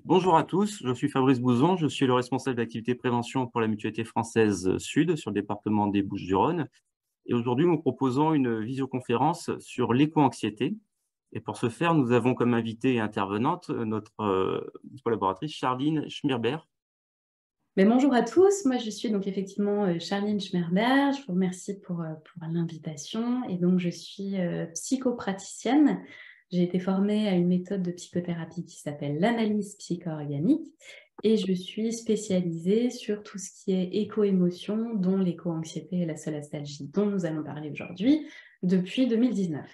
Bonjour à tous, je suis Fabrice Bouzon, je suis le responsable d'activité prévention pour la Mutualité française Sud sur le département des Bouches-du-Rhône. Et aujourd'hui, nous proposons une visioconférence sur l'éco-anxiété. Et pour ce faire, nous avons comme invitée et intervenante notre collaboratrice Charline Schmirber. Mais bonjour à tous, moi je suis donc effectivement Charline Schmerber, je vous remercie pour l'invitation et donc je suis psychopraticienne. J'ai été formée à une méthode de psychothérapie qui s'appelle l'analyse psycho-organique et je suis spécialisée sur tout ce qui est éco-émotion, dont l'éco-anxiété et la solastalgie dont nous allons parler aujourd'hui depuis 2019.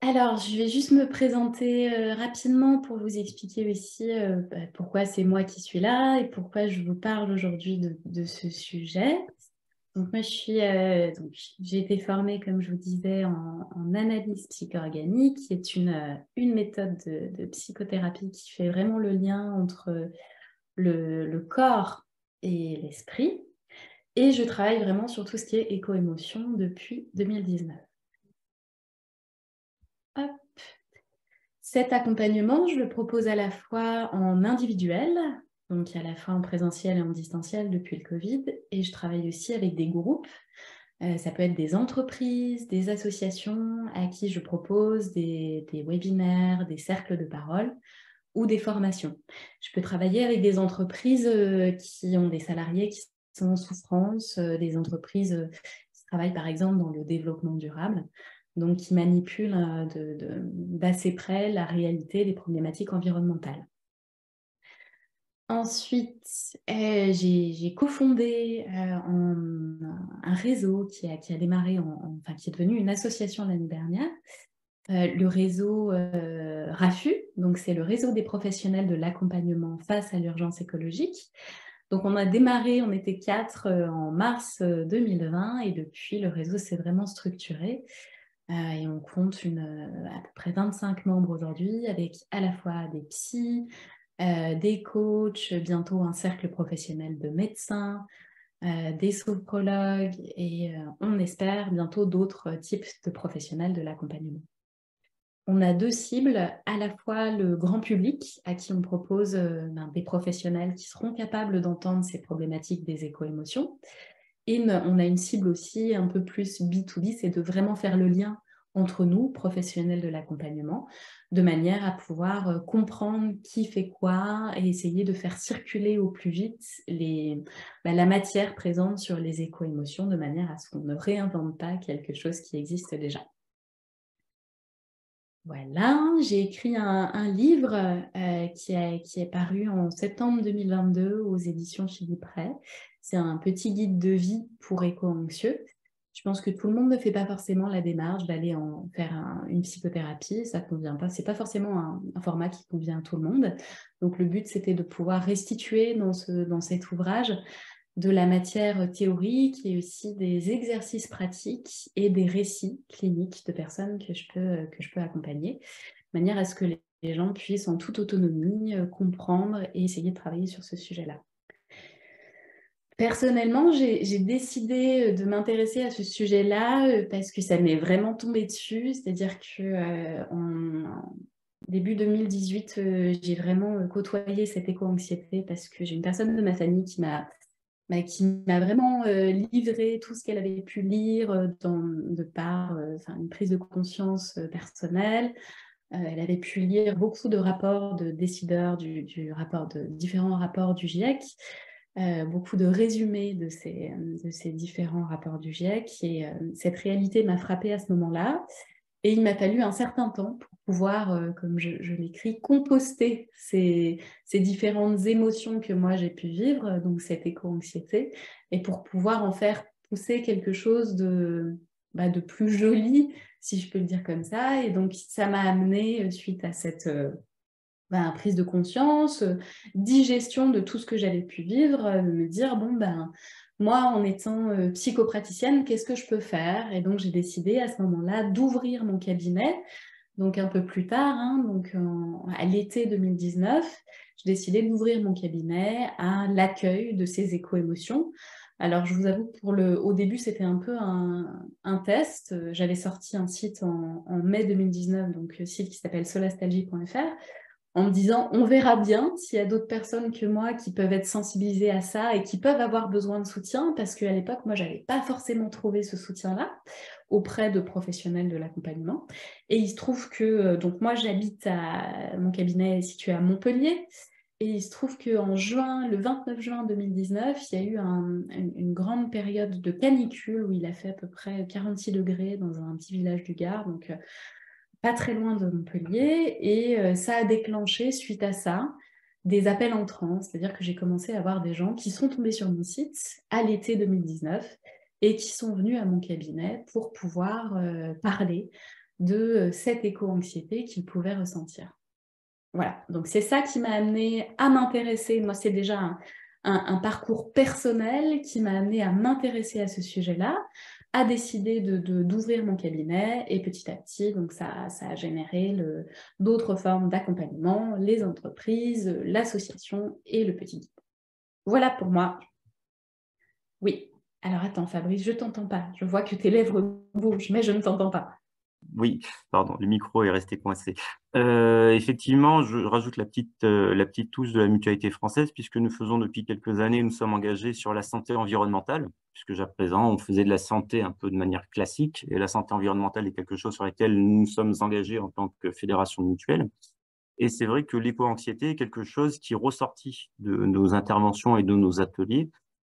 Alors, je vais juste me présenter rapidement pour vous expliquer aussi pourquoi c'est moi qui suis là et pourquoi je vous parle aujourd'hui de ce sujet. Donc, moi, j'ai été formée, comme je vous disais, en analyse psycho-organique, qui est une méthode de psychothérapie qui fait vraiment le lien entre le corps et l'esprit. Et je travaille vraiment sur tout ce qui est éco-émotion depuis 2019. Hop. Cet accompagnement, je le propose à la fois en individuel, donc à la fois en présentiel et en distanciel depuis le Covid, et je travaille aussi avec des groupes. Ça peut être des entreprises, des associations à qui je propose des webinaires, des cercles de parole ou des formations. Je peux travailler avec des entreprises qui ont des salariés qui sont en souffrance, des entreprises qui travaillent par exemple dans le développement durable, donc qui manipulent d'assez près la réalité des problématiques environnementales. Ensuite, j'ai cofondé un réseau qui a démarré, qui est devenu une association l'année dernière, le réseau RAFU, donc c'est le réseau des professionnels de l'accompagnement face à l'urgence écologique. Donc on a démarré, on était 4 en mars 2020 et depuis le réseau s'est vraiment structuré et on compte à peu près 25 membres aujourd'hui avec à la fois des psys, des coachs, bientôt un cercle professionnel de médecins, des sophrologues et on espère bientôt d'autres types de professionnels de l'accompagnement. On a 2 cibles, à la fois le grand public, à qui on propose des professionnels qui seront capables d'entendre ces problématiques des éco-émotions. Et on a une cible aussi un peu plus B2B, c'est de vraiment faire le lien entre nous, professionnels de l'accompagnement, de manière à pouvoir comprendre qui fait quoi et essayer de faire circuler au plus vite la matière présente sur les éco-émotions, de manière à ce qu'on ne réinvente pas quelque chose qui existe déjà. Voilà, j'ai écrit un livre qui est paru en septembre 2022 aux éditions Philippe Ray. C'est un petit guide de vie pour éco-anxieux. Je pense que tout le monde ne fait pas forcément la démarche d'aller en faire une psychothérapie. Ça convient pas. C'est pas forcément un format qui convient à tout le monde. Donc le but, c'était de pouvoir restituer dans cet ouvrage de la matière théorique et aussi des exercices pratiques et des récits cliniques de personnes que je peux accompagner, de manière à ce que les gens puissent en toute autonomie comprendre et essayer de travailler sur ce sujet-là. Personnellement, j'ai décidé de m'intéresser à ce sujet-là parce que ça m'est vraiment tombé dessus, c'est-à-dire que en début 2018, j'ai vraiment côtoyé cette éco-anxiété parce que j'ai une personne de ma famille qui m'a vraiment livré tout ce qu'elle avait pu lire de par une prise de conscience personnelle. Elle avait pu lire beaucoup de rapports de décideurs, de différents rapports du GIEC, beaucoup de résumés de ces différents rapports du GIEC. Et cette réalité m'a frappée à ce moment-là. Et il m'a fallu un certain temps pour pouvoir, comme je l'écris, composter ces différentes émotions que moi j'ai pu vivre, donc cette éco-anxiété, et pour pouvoir en faire pousser quelque chose de plus joli, si je peux le dire comme ça. Et donc ça m'a amené, suite à cette prise de conscience, digestion de tout ce que j'avais pu vivre, de me dire, moi, en étant psychopraticienne, qu'est-ce que je peux faire? Et donc, j'ai décidé à ce moment-là d'ouvrir mon cabinet. Donc, un peu plus tard, à l'été 2019, j'ai décidé d'ouvrir mon cabinet à l'accueil de ces éco-émotions. Alors, je vous avoue, au début, c'était un peu un test. J'avais sorti un site en mai 2019, donc site qui s'appelle solastalgie.fr, en me disant, on verra bien s'il y a d'autres personnes que moi qui peuvent être sensibilisées à ça et qui peuvent avoir besoin de soutien, parce qu'à l'époque, moi, je n'avais pas forcément trouvé ce soutien-là auprès de professionnels de l'accompagnement. Et il se trouve que, donc moi, mon cabinet est situé à Montpellier, et il se trouve qu'en juin, le 29 juin 2019, il y a eu une grande période de canicule où il a fait à peu près 46 degrés dans un petit village du Gard, donc pas très loin de Montpellier, et ça a déclenché, suite à ça, des appels entrants, c'est-à-dire que j'ai commencé à avoir des gens qui sont tombés sur mon site à l'été 2019 et qui sont venus à mon cabinet pour pouvoir parler de cette éco-anxiété qu'ils pouvaient ressentir. Voilà, donc c'est ça qui m'a amenée à m'intéresser. Moi, c'est déjà un parcours personnel qui m'a amenée à m'intéresser à ce sujet-là, à décider d'ouvrir mon cabinet, et petit à petit, donc ça a généré d'autres formes d'accompagnement, les entreprises, l'association et le petit guide. Voilà pour moi. Oui. Alors attends, Fabrice, je ne t'entends pas. Je vois que tes lèvres bougent, mais je ne t'entends pas. Oui, pardon, le micro est resté coincé. Effectivement, je rajoute la petite touche de la Mutualité française, puisque nous faisons depuis quelques années, nous sommes engagés sur la santé environnementale, puisque jusqu'à présent, on faisait de la santé un peu de manière classique, et la santé environnementale est quelque chose sur laquelle nous nous sommes engagés en tant que fédération mutuelle. Et c'est vrai que l'éco-anxiété est quelque chose qui est ressorti de nos interventions et de nos ateliers,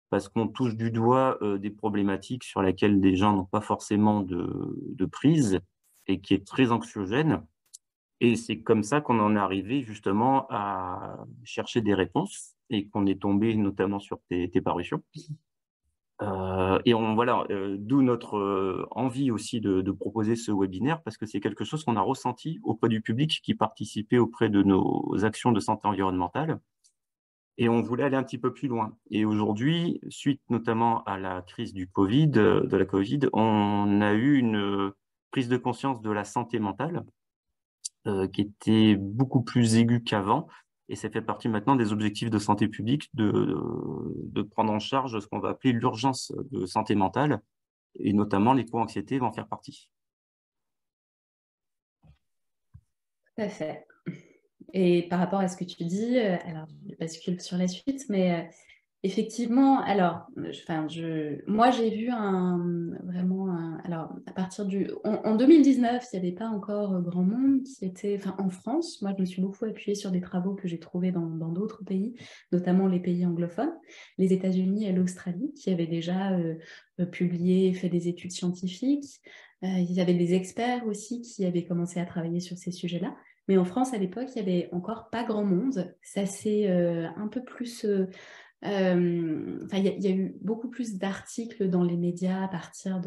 parce qu'on touche du doigt des problématiques sur lesquelles des gens n'ont pas forcément de prise et qui est très anxiogène. Et c'est comme ça qu'on en est arrivé justement à chercher des réponses et qu'on est tombé notamment sur tes parutions. Et voilà, d'où notre envie aussi de proposer ce webinaire, parce que c'est quelque chose qu'on a ressenti auprès du public qui participait auprès de nos actions de santé environnementale. Et on voulait aller un petit peu plus loin. Et aujourd'hui, suite notamment à la crise de la Covid, on a eu une prise de conscience de la santé mentale qui était beaucoup plus aiguë qu'avant. Et ça fait partie maintenant des objectifs de santé publique de prendre en charge ce qu'on va appeler l'urgence de santé mentale, et notamment l'éco-anxiété va en faire partie. Tout à fait. Et par rapport à ce que tu dis, alors je bascule sur la suite, mais effectivement, alors, moi j'ai vu alors à partir en 2019, il n'y avait pas encore grand monde qui était, enfin en France, moi je me suis beaucoup appuyée sur des travaux que j'ai trouvés dans d'autres pays, notamment les pays anglophones, les États-Unis et l'Australie, qui avaient déjà publié, fait des études scientifiques. Il y avait des experts aussi qui avaient commencé à travailler sur ces sujets-là. Mais en France, à l'époque, il n'y avait encore pas grand monde. Ça s'est un peu plus... il y a eu beaucoup plus d'articles dans les médias à partir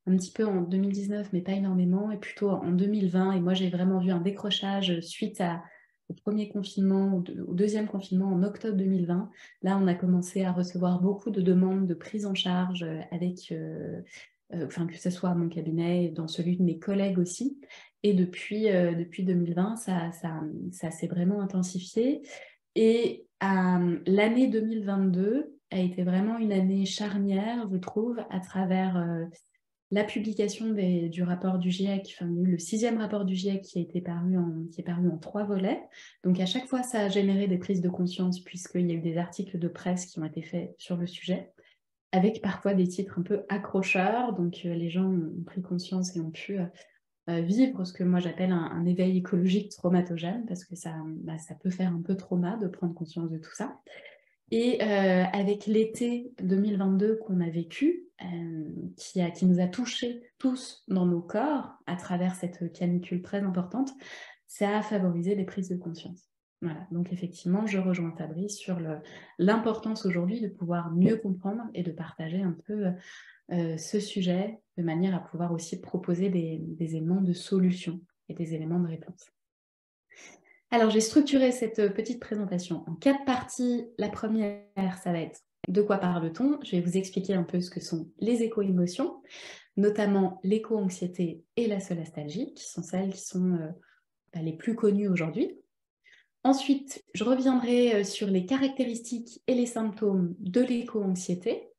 un petit peu en 2019, mais pas énormément, et plutôt en 2020. Et moi, j'ai vraiment vu un décrochage suite au premier confinement, au deuxième confinement en octobre 2020. Là, on a commencé à recevoir beaucoup de demandes de prise en charge que ce soit à mon cabinet, dans celui de mes collègues aussi. Et depuis 2020, ça s'est vraiment intensifié. Et l'année 2022 a été vraiment une année charnière, je trouve, à travers la publication du rapport du GIEC, le 6e rapport du GIEC qui est paru en 3 volets. Donc à chaque fois, ça a généré des prises de conscience, puisqu'il y a eu des articles de presse qui ont été faits sur le sujet, avec parfois des titres un peu accrocheurs. Donc les gens ont pris conscience et ont pu vivre ce que moi j'appelle un éveil écologique traumatogène, parce que ça peut faire un peu trauma de prendre conscience de tout ça. Et avec l'été 2022 qu'on a vécu, qui nous a touchés tous dans nos corps à travers cette canicule très importante, ça a favorisé des prises de conscience. Voilà. Donc effectivement, je rejoins Fabrice sur l'importance aujourd'hui de pouvoir mieux comprendre et de partager un peu ce sujet de manière à pouvoir aussi proposer des éléments de solution et des éléments de réponse. Alors, j'ai structuré cette petite présentation en 4 parties. La première, ça va être de quoi parle-t-on? Je vais vous expliquer un peu ce que sont les éco-émotions, notamment l'éco-anxiété et la solastalgie, qui sont celles qui sont les plus connues aujourd'hui. Ensuite, je reviendrai sur les caractéristiques et les symptômes de l'éco-anxiété.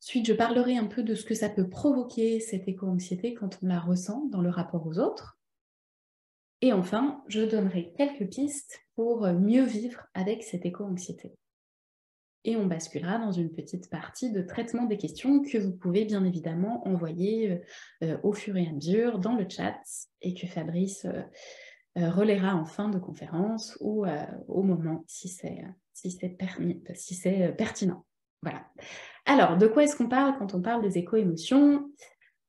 Ensuite, je parlerai un peu de ce que ça peut provoquer, cette éco-anxiété, quand on la ressent dans le rapport aux autres. Et enfin, je donnerai quelques pistes pour mieux vivre avec cette éco-anxiété. Et on basculera dans une petite partie de traitement des questions que vous pouvez bien évidemment envoyer au fur et à mesure dans le chat et que Fabrice relaiera en fin de conférence ou au moment si c'est pertinent. Voilà. Alors, de quoi est-ce qu'on parle quand on parle des éco-émotions ?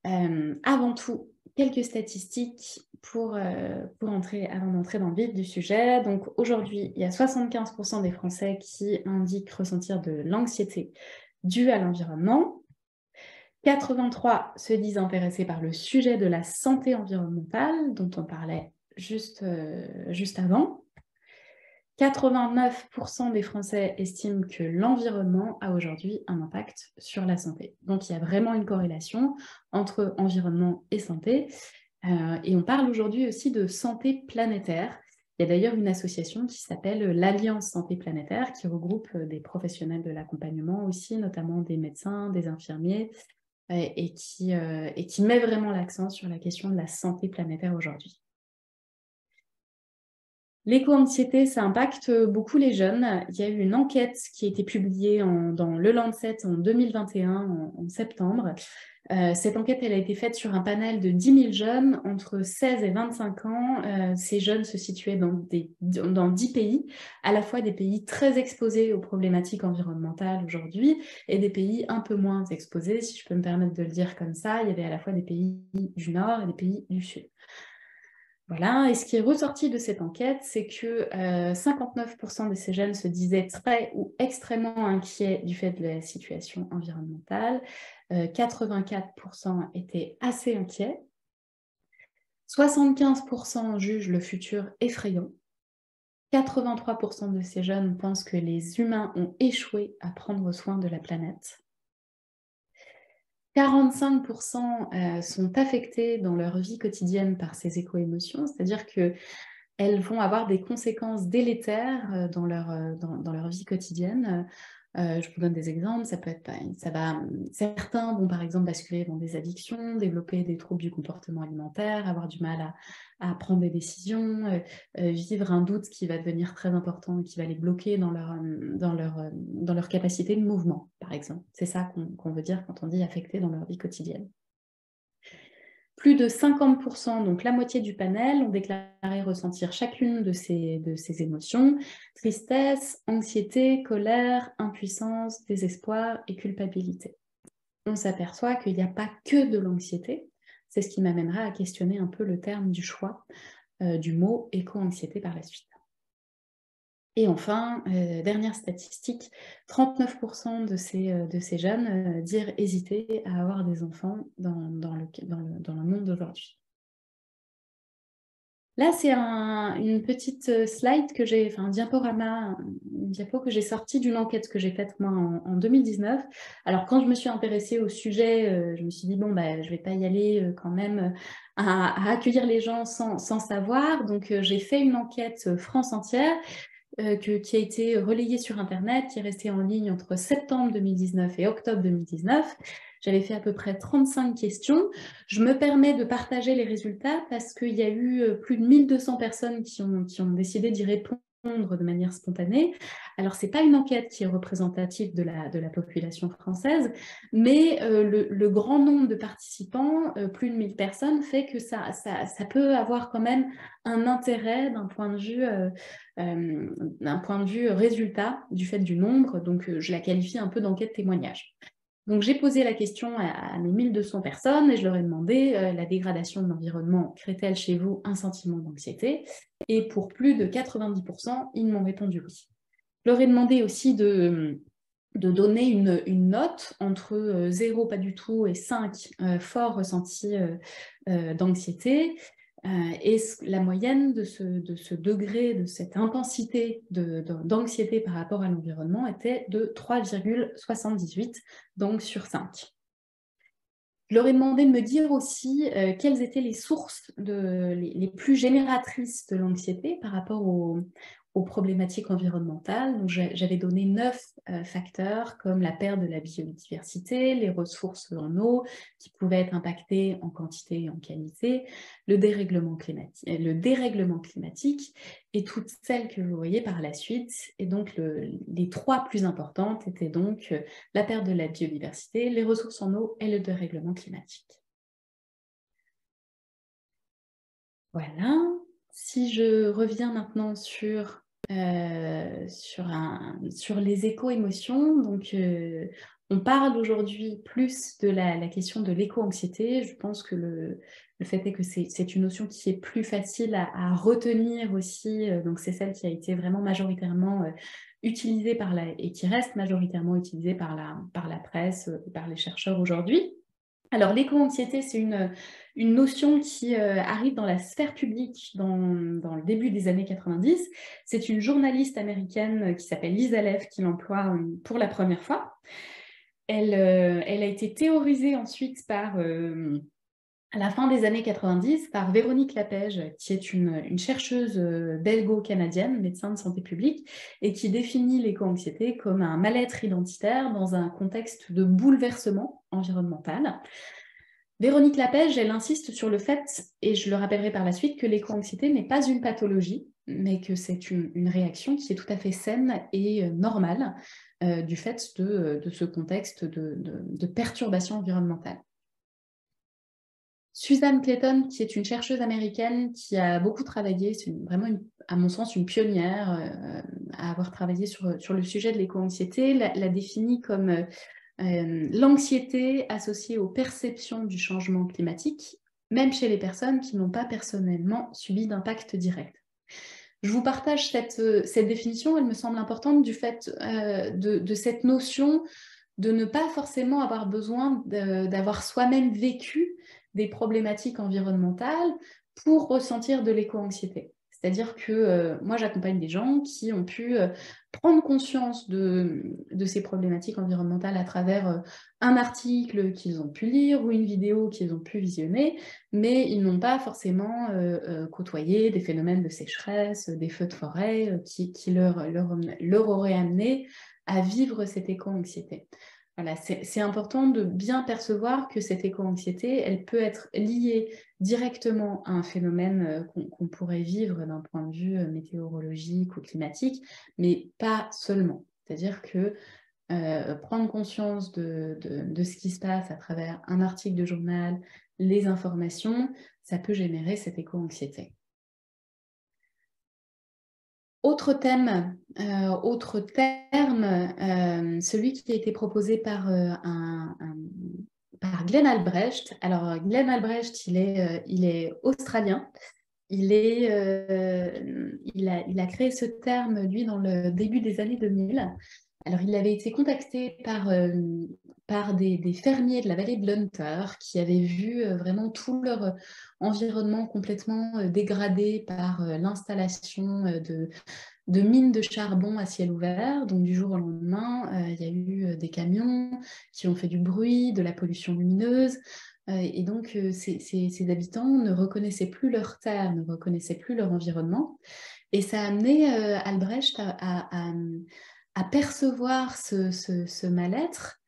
Avant tout, quelques statistiques avant d'entrer dans le vif du sujet. Donc aujourd'hui, il y a 75% des Français qui indiquent ressentir de l'anxiété due à l'environnement. 83 se disent intéressés par le sujet de la santé environnementale, dont on parlait juste avant. 89% des Français estiment que l'environnement a aujourd'hui un impact sur la santé. Donc, il y a vraiment une corrélation entre environnement et santé. Et on parle aujourd'hui aussi de santé planétaire. Il y a d'ailleurs une association qui s'appelle l'Alliance Santé Planétaire, qui regroupe des professionnels de l'accompagnement aussi, notamment des médecins, des infirmiers, et qui met vraiment l'accent sur la question de la santé planétaire aujourd'hui. L'éco-anxiété, ça impacte beaucoup les jeunes. Il y a eu une enquête qui a été publiée dans le Lancet en 2021, en septembre. Cette enquête, elle a été faite sur un panel de 10 000 jeunes entre 16 et 25 ans. Ces jeunes se situaient dans 10 pays, à la fois des pays très exposés aux problématiques environnementales aujourd'hui et des pays un peu moins exposés, si je peux me permettre de le dire comme ça. Il y avait à la fois des pays du Nord et des pays du Sud. Voilà, et ce qui est ressorti de cette enquête, c'est que 59% de ces jeunes se disaient très ou extrêmement inquiets du fait de la situation environnementale, 84% étaient assez inquiets, 75% jugent le futur effrayant, 83% de ces jeunes pensent que les humains ont échoué à prendre soin de la planète. 45% sont affectés dans leur vie quotidienne par ces éco-émotions, c'est-à-dire qu'elles vont avoir des conséquences délétères dans leur vie quotidienne. Je vous donne des exemples, certains vont par exemple basculer dans des addictions, développer des troubles du comportement alimentaire, avoir du mal à prendre des décisions, vivre un doute qui va devenir très important et qui va les bloquer dans leur capacité de mouvement, par exemple. C'est ça qu'on veut dire quand on dit affecté dans leur vie quotidienne. Plus de 50%, donc la moitié du panel, ont déclaré ressentir chacune de ces émotions: tristesse, anxiété, colère, impuissance, désespoir et culpabilité. On s'aperçoit qu'il n'y a pas que de l'anxiété. C'est ce qui m'amènera à questionner un peu le terme du choix du mot éco-anxiété par la suite. Et enfin, dernière statistique, 39% de ces jeunes dirent hésiter à avoir des enfants dans le monde d'aujourd'hui. Là, c'est une petite slide un diaporama, une diapo que j'ai sorti d'une enquête que j'ai faite moi en 2019. Alors, quand je me suis intéressée au sujet, je me suis dit, bon, je ne vais pas y aller quand même à accueillir les gens sans savoir. Donc, j'ai fait une enquête France entière qui a été relayée sur Internet, qui est restée en ligne entre septembre 2019 et octobre 2019. J'avais fait à peu près 35 questions. Je me permets de partager les résultats parce qu'il y a eu plus de 1200 personnes qui ont décidé d'y répondre de manière spontanée. Alors, ce n'est pas une enquête qui est représentative de la population française, mais le grand nombre de participants, plus de 1000 personnes, fait que ça peut avoir quand même un intérêt d'un point de vue résultat du fait du nombre. Donc, je la qualifie un peu d'enquête témoignage. Donc, j'ai posé la question à mes 1200 personnes et je leur ai demandé la dégradation de l'environnement crée-t-elle chez vous un sentiment d'anxiété? Et pour plus de 90%, ils m'ont répondu oui. Je leur ai demandé aussi de donner une note entre 0 pas du tout et 5 fort ressenti d'anxiété. Et la moyenne de ce degré, de cette intensité d'anxiété par rapport à l'environnement était de 3,78, donc sur 5. Je leur ai demandé de me dire aussi quelles étaient les sources les plus génératrices de l'anxiété par rapport aux aux problématiques environnementales. Donc, j'avais donné 9 facteurs comme la perte de la biodiversité, les ressources en eau qui pouvaient être impactées en quantité et en qualité, le dérèglement climatique et toutes celles que vous voyez par la suite. Et donc, les 3 plus importantes étaient donc la perte de la biodiversité, les ressources en eau et le dérèglement climatique. Voilà. Si je reviens maintenant sur les éco-émotions, donc on parle aujourd'hui plus de la question de l'éco-anxiété. Je pense que le fait est que c'est une notion qui est plus facile à retenir aussi, donc c'est celle qui a été vraiment majoritairement utilisée et qui reste majoritairement utilisée par la presse, par les chercheurs aujourd'hui. Alors, l'éco-anxiété, c'est une notion qui arrive dans la sphère publique dans le début des années 90. C'est une journaliste américaine qui s'appelle Lisa Lev qui l'emploie pour la première fois. Elle a été théorisée ensuite à la fin des années 90 par Véronique Lapège, qui est une chercheuse belgo-canadienne, médecin de santé publique, et qui définit l'éco-anxiété comme un mal-être identitaire dans un contexte de bouleversement environnemental. Véronique Lapège, elle insiste sur le fait, et je le rappellerai par la suite, que l'éco-anxiété n'est pas une pathologie, mais que c'est une réaction qui est tout à fait saine et normale du fait de ce contexte de perturbation environnementale. Suzanne Clayton, qui est une chercheuse américaine qui a beaucoup travaillé, c'est vraiment, à mon sens, une pionnière à avoir travaillé sur le sujet de l'éco-anxiété, la définit comme l'anxiété associée aux perceptions du changement climatique, même chez les personnes qui n'ont pas personnellement subi d'impact direct. Je vous partage cette définition, elle me semble importante du fait de cette notion de ne pas forcément avoir besoin d'avoir soi-même vécu des problématiques environnementales pour ressentir de l'éco-anxiété. C'est-à-dire que moi, j'accompagne des gens qui ont pu prendre conscience de ces problématiques environnementales à travers un article qu'ils ont pu lire ou une vidéo qu'ils ont pu visionner, mais ils n'ont pas forcément côtoyé des phénomènes de sécheresse, des feux de forêt qui leur auraient amené à vivre cette éco-anxiété. Voilà, c'est important de bien percevoir que cette éco-anxiété, elle peut être liée directement à un phénomène qu'on pourrait vivre d'un point de vue météorologique ou climatique, mais pas seulement. C'est-à-dire que prendre conscience de ce qui se passe à travers un article de journal, les informations, ça peut générer cette éco-anxiété. Autre terme, celui qui a été proposé par Glenn Albrecht. Alors, Glenn Albrecht, il est australien. Il a créé ce terme, lui, dans le début des années 2000. Alors, il avait été contacté par des fermiers de la vallée de l'Hunter qui avaient vu vraiment tout leur environnement complètement dégradé par l'installation de mines de charbon à ciel ouvert. Donc, du jour au lendemain, il y a eu des camions qui ont fait du bruit, de la pollution lumineuse. Et donc, ces habitants ne reconnaissaient plus leur terre, ne reconnaissaient plus leur environnement. Et ça a amené Albrecht à percevoir ce mal-être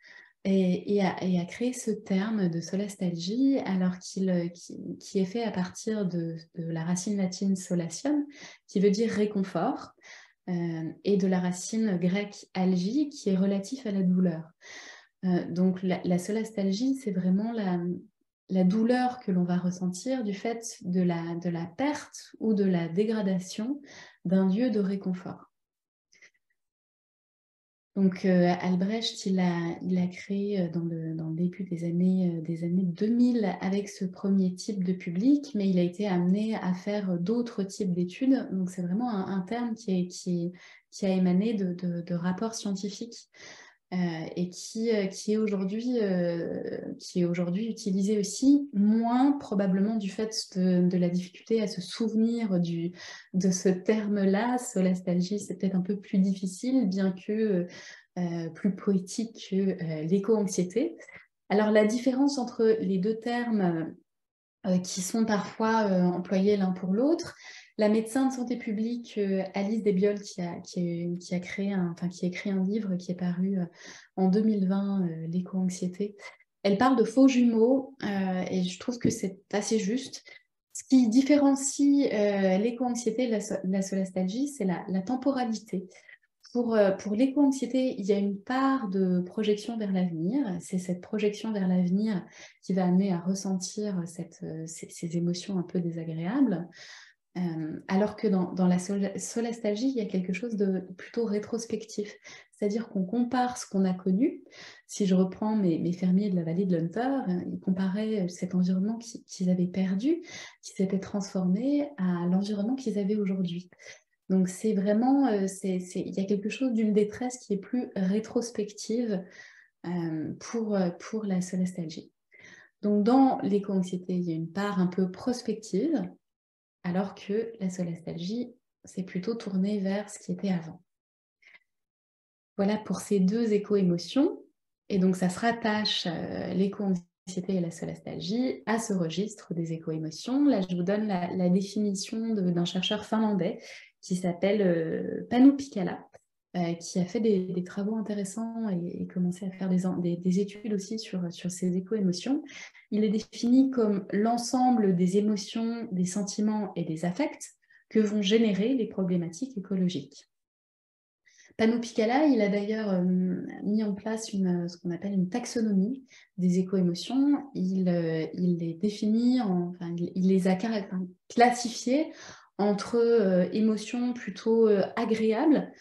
et à créer ce terme de solastalgie, alors qui est fait à partir de la racine latine solatium, qui veut dire réconfort, et de la racine grecque algie, qui est relatif à la douleur. Donc la solastalgie, c'est vraiment la douleur que l'on va ressentir du fait de la perte ou de la dégradation d'un lieu de réconfort. Donc Albrecht, il a créé dans le début des années 2000 avec ce premier type de public, mais il a été amené à faire d'autres types d'études. Donc c'est vraiment un terme qui a émané de rapports scientifiques et qui est aujourd'hui utilisé aussi, moins probablement du fait de la difficulté à se souvenir de ce terme-là. Solastalgie, c'est peut-être un peu plus difficile, bien que plus poétique que l'éco-anxiété. Alors la différence entre les deux termes qui sont parfois employés l'un pour l'autre, La médecin de santé publique Alice Desbioles qui a écrit un livre qui est paru en 2020, l'éco-anxiété. Elle parle de faux jumeaux et je trouve que c'est assez juste. Ce qui différencie l'éco-anxiété et la solastalgie, c'est la temporalité. Pour l'éco-anxiété, il y a une part de projection vers l'avenir. C'est cette projection vers l'avenir qui va amener à ressentir ces émotions un peu désagréables. Alors que dans la solastalgie, il y a quelque chose de plutôt rétrospectif. C'est-à-dire qu'on compare ce qu'on a connu. Si je reprends mes fermiers de la vallée de l'Hunter, ils comparaient cet environnement qu'ils avaient perdu, qui s'était transformé, à l'environnement qu'ils avaient aujourd'hui. Donc c'est vraiment, il y a quelque chose d'une détresse qui est plus rétrospective pour la solastalgie. Donc dans l'éco-anxiété, il y a une part un peu prospective, alors que la solastalgie, c'est plutôt tourné vers ce qui était avant. Voilà pour ces deux éco-émotions. Et donc ça se rattache, l'éco-anxiété et la solastalgie, à ce registre des éco-émotions. Là, je vous donne la définition d'un chercheur finlandais qui s'appelle Panu Pikala, qui a fait des travaux intéressants et commencé à faire des études aussi sur ces éco-émotions. Il est défini comme l'ensemble des émotions, des sentiments et des affects que vont générer les problématiques écologiques. Panu Pikala, il a d'ailleurs mis en place ce qu'on appelle une taxonomie des éco-émotions. Il les définit, il les a classifiées entre émotions plutôt agréables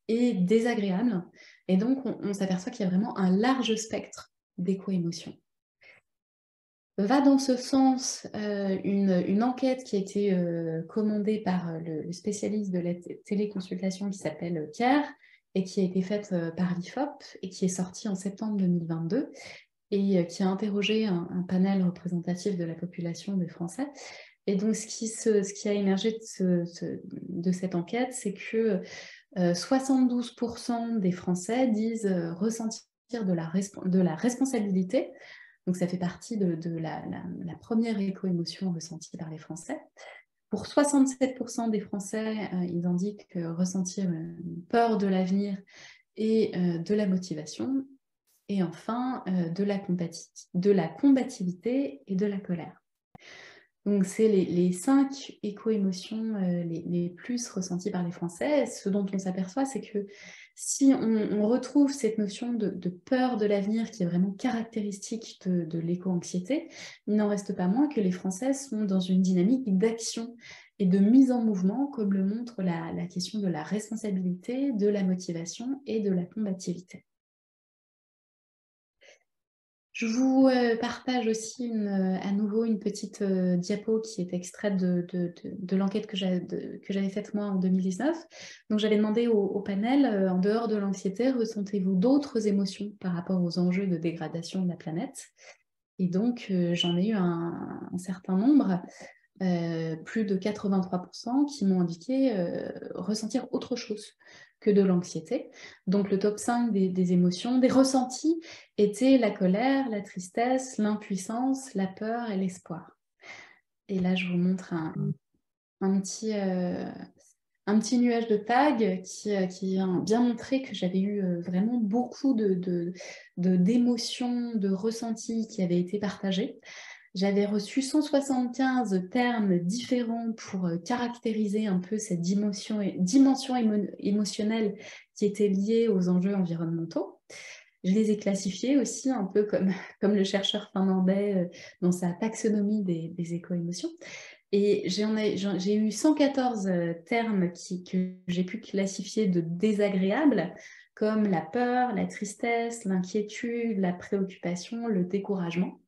et désagréables. Et donc, on s'aperçoit qu'il y a vraiment un large spectre d'éco-émotions. Va dans ce sens une enquête qui a été commandée par le spécialiste de la téléconsultation qui s'appelle Pierre et qui a été faite par l'IFOP et qui est sortie en septembre 2022 et qui a interrogé un panel représentatif de la population des Français. Et donc, ce qui a émergé de cette enquête, c'est que 72% des Français disent ressentir de la responsabilité. Donc ça fait partie de la première éco-émotion ressentie par les Français. Pour 67% des Français, ils indiquent ressentir une peur de l'avenir et de la motivation. Et enfin, de la combativité et de la colère. Donc c'est les 5 éco-émotions les plus ressenties par les Français. Ce dont on s'aperçoit, c'est que si on retrouve cette notion de peur de l'avenir qui est vraiment caractéristique de l'éco-anxiété, il n'en reste pas moins que les Français sont dans une dynamique d'action et de mise en mouvement, comme le montre la question de la responsabilité, de la motivation et de la combativité. Je vous partage aussi à nouveau une petite diapo qui est extraite de l'enquête que j'avais faite moi en 2019. Donc j'avais demandé au panel, en dehors de l'anxiété, ressentez-vous d'autres émotions par rapport aux enjeux de dégradation de la planète? Et donc j'en ai eu un certain nombre, plus de 83% qui m'ont indiqué ressentir autre chose que de l'anxiété. Donc le top 5 des émotions, des ressentis, étaient la colère, la tristesse, l'impuissance, la peur et l'espoir. Et là, je vous montre un petit nuage de tags qui vient bien montrer que j'avais eu vraiment beaucoup d'émotions, de ressentis qui avaient été partagés. J'avais reçu 175 termes différents pour caractériser un peu cette dimension émotionnelle qui était liée aux enjeux environnementaux. Je les ai classifiés aussi un peu comme le chercheur finlandais dans sa taxonomie des éco-émotions. Et j'ai eu 114 termes que j'ai pu classifier de désagréables, comme la peur, la tristesse, l'inquiétude, la préoccupation, le découragement.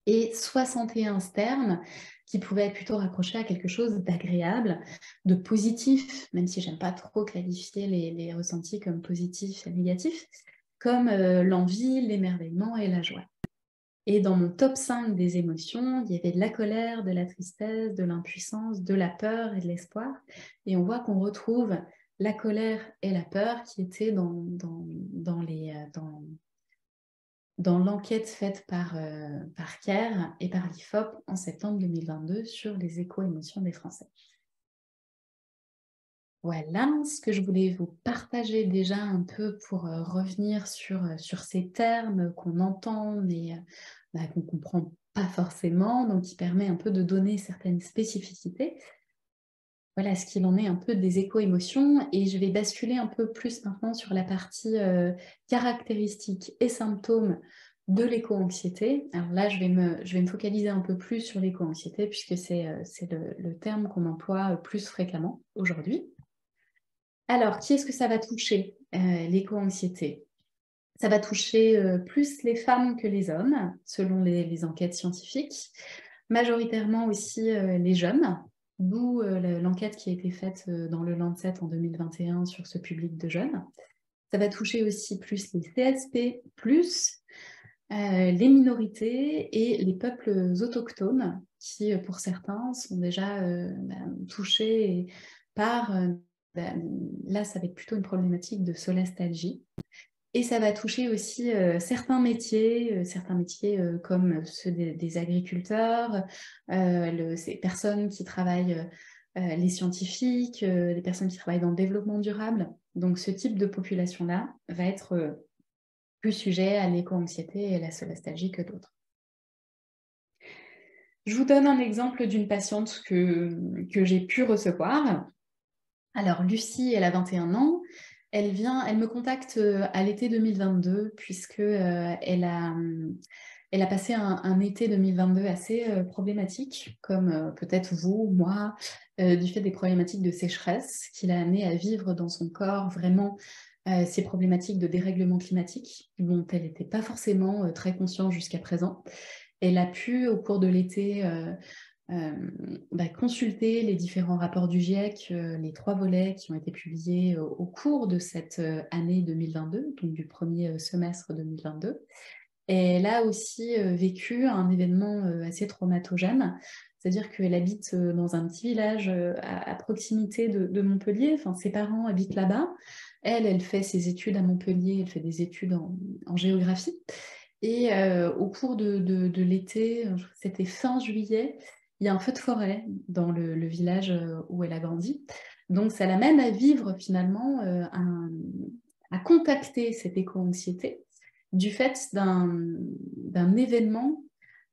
Et 61 termes qui pouvaient être plutôt raccrochés à quelque chose d'agréable, de positif, même si j'aime pas trop qualifier les ressentis comme positifs et négatifs, comme l'envie, l'émerveillement et la joie. Et dans mon top 5 des émotions, il y avait de la colère, de la tristesse, de l'impuissance, de la peur et de l'espoir. Et on voit qu'on retrouve la colère et la peur qui étaient dans l'enquête faite par CARE et par l'IFOP en septembre 2022 sur les éco-émotions des Français. Voilà ce que je voulais vous partager déjà un peu pour revenir sur ces termes qu'on entend mais qu'on ne comprend pas forcément, donc qui permet un peu de donner certaines spécificités. Voilà ce qu'il en est un peu des éco-émotions et je vais basculer un peu plus maintenant sur la partie caractéristiques et symptômes de l'éco-anxiété. Alors là, je vais me focaliser un peu plus sur l'éco-anxiété puisque c'est le terme qu'on emploie plus fréquemment aujourd'hui. Alors, qui est-ce que ça va toucher, l'éco-anxiété? Ça va toucher plus les femmes que les hommes, selon les enquêtes scientifiques, majoritairement aussi les jeunes, d'où l'enquête qui a été faite dans le Lancet en 2021 sur ce public de jeunes. Ça va toucher aussi plus les CSP+, les minorités et les peuples autochtones, qui pour certains sont déjà touchés par, là ça va être plutôt une problématique de solastalgie. Et ça va toucher aussi certains métiers comme ceux des agriculteurs, ces personnes qui travaillent, les scientifiques, les personnes qui travaillent dans le développement durable. Donc ce type de population-là va être plus sujet à l'éco-anxiété et à la solastalgie que d'autres. Je vous donne un exemple d'une patiente que j'ai pu recevoir. Alors Lucie, elle a 21 ans. Elle me contacte à l'été 2022 puisque elle a passé un été 2022 assez problématique, comme peut-être vous, moi, du fait des problématiques de sécheresse qui l'a amenée à vivre dans son corps vraiment ces problématiques de dérèglement climatique dont elle n'était pas forcément très consciente jusqu'à présent. Elle a pu, au cours de l'été, consulter les différents rapports du GIEC, les 3 volets qui ont été publiés au cours de cette année 2022, donc du premier semestre 2022. Et elle a aussi vécu un événement assez traumatogène, c'est-à-dire qu'elle habite dans un petit village à proximité de Montpellier, enfin ses parents habitent là-bas. Elle fait ses études à Montpellier, elle fait des études en géographie. Et au cours de l'été, c'était fin juillet, il y a un feu de forêt dans le village où elle a grandi. Donc ça l'amène à vivre finalement, à contacter cette éco-anxiété du fait d'un événement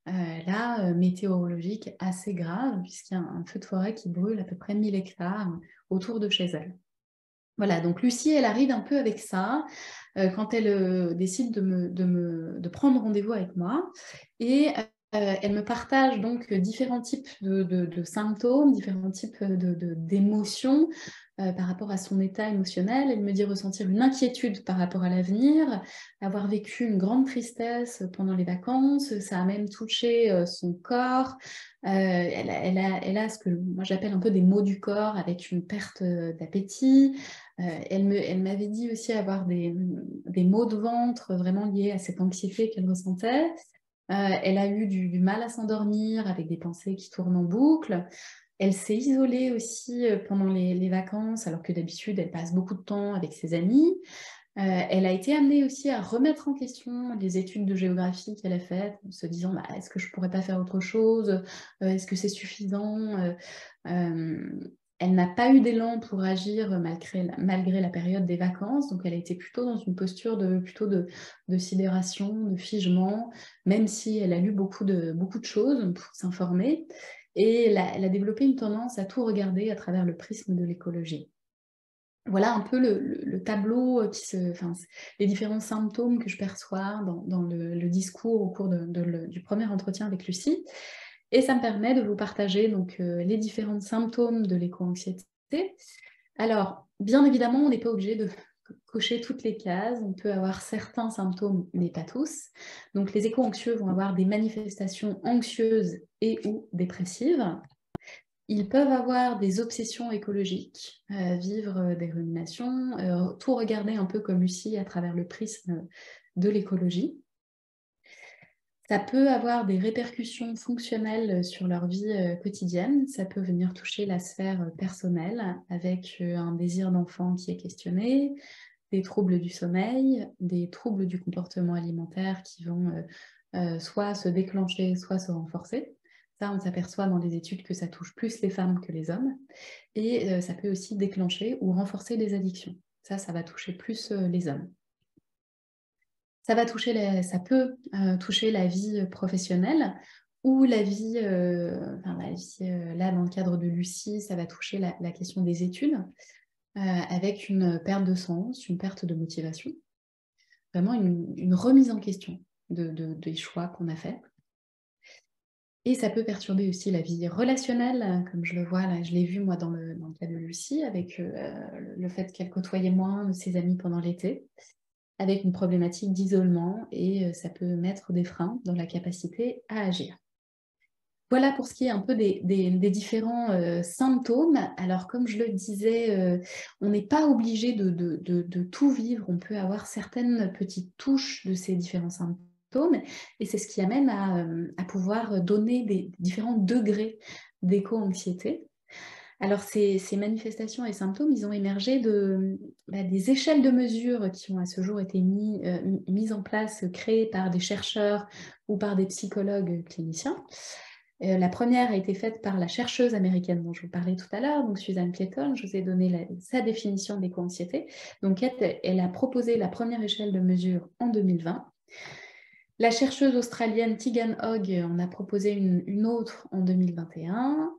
météorologique assez grave, puisqu'il y a un feu de forêt qui brûle à peu près 1000 hectares autour de chez elle. Voilà, donc Lucie, elle arrive un peu avec ça quand elle décide de prendre rendez-vous avec moi. Et elle me partage donc différents types de symptômes, différents types d'émotions par rapport à son état émotionnel. Elle me dit ressentir une inquiétude par rapport à l'avenir, avoir vécu une grande tristesse pendant les vacances. Ça a même touché son corps. Elle a ce que moi j'appelle un peu des maux du corps avec une perte d'appétit. Elle m'avait dit aussi avoir des maux de ventre vraiment liés à cette anxiété qu'elle ressentait. Elle a eu du mal à s'endormir avec des pensées qui tournent en boucle. Elle s'est isolée aussi pendant les vacances, alors que d'habitude, elle passe beaucoup de temps avec ses amis. Elle a été amenée aussi à remettre en question les études de géographie qu'elle a faites, en se disant est-ce que je ne pourrais pas faire autre chose? Est-ce que c'est suffisant? Elle n'a pas eu d'élan pour agir malgré la période des vacances, donc elle a été plutôt dans une posture de sidération, de figement, même si elle a lu beaucoup de choses pour s'informer. Et elle a développé une tendance à tout regarder à travers le prisme de l'écologie. Voilà un peu le tableau, les différents symptômes que je perçois dans le discours au cours du premier entretien avec Lucie. Et ça me permet de vous partager donc, les différents symptômes de l'éco-anxiété. Alors, bien évidemment, on n'est pas obligé de cocher toutes les cases. On peut avoir certains symptômes, mais pas tous. Donc, les éco-anxieux vont avoir des manifestations anxieuses et ou dépressives. Ils peuvent avoir des obsessions écologiques, vivre des ruminations, tout regarder un peu comme Lucie à travers le prisme de l'écologie. Ça peut avoir des répercussions fonctionnelles sur leur vie quotidienne. Ça peut venir toucher la sphère personnelle avec un désir d'enfant qui est questionné, des troubles du sommeil, des troubles du comportement alimentaire qui vont soit se déclencher, soit se renforcer. Ça, on s'aperçoit dans les études que ça touche plus les femmes que les hommes. Et ça peut aussi déclencher ou renforcer des addictions. Ça va toucher plus les hommes. Ça peut toucher la vie professionnelle ou la vie, là, dans le cadre de Lucie, ça va toucher la question des études, avec une perte de sens, une perte de motivation. Vraiment une remise en question des choix qu'on a faits. Et ça peut perturber aussi la vie relationnelle, comme je le vois là, je l'ai vu moi dans le cas de Lucie, avec le fait qu'elle côtoyait moins de ses amis pendant l'été, avec une problématique d'isolement, et ça peut mettre des freins dans la capacité à agir. Voilà pour ce qui est un peu des différents symptômes. Alors, comme je le disais, on n'est pas obligé de tout vivre. On peut avoir certaines petites touches de ces différents symptômes, et c'est ce qui amène à pouvoir donner des différents degrés d'éco-anxiété. Alors, ces manifestations et symptômes, ils ont émergé des échelles de mesure qui ont à ce jour été mises en place, créées par des chercheurs ou par des psychologues cliniciens. La première a été faite par la chercheuse américaine dont je vous parlais tout à l'heure, donc Suzanne Clayton. Je vous ai donné sa définition d'éco-anxiété. Donc, elle a proposé la première échelle de mesure en 2020. La chercheuse australienne Tegan Hogg en a proposé une autre en 2021.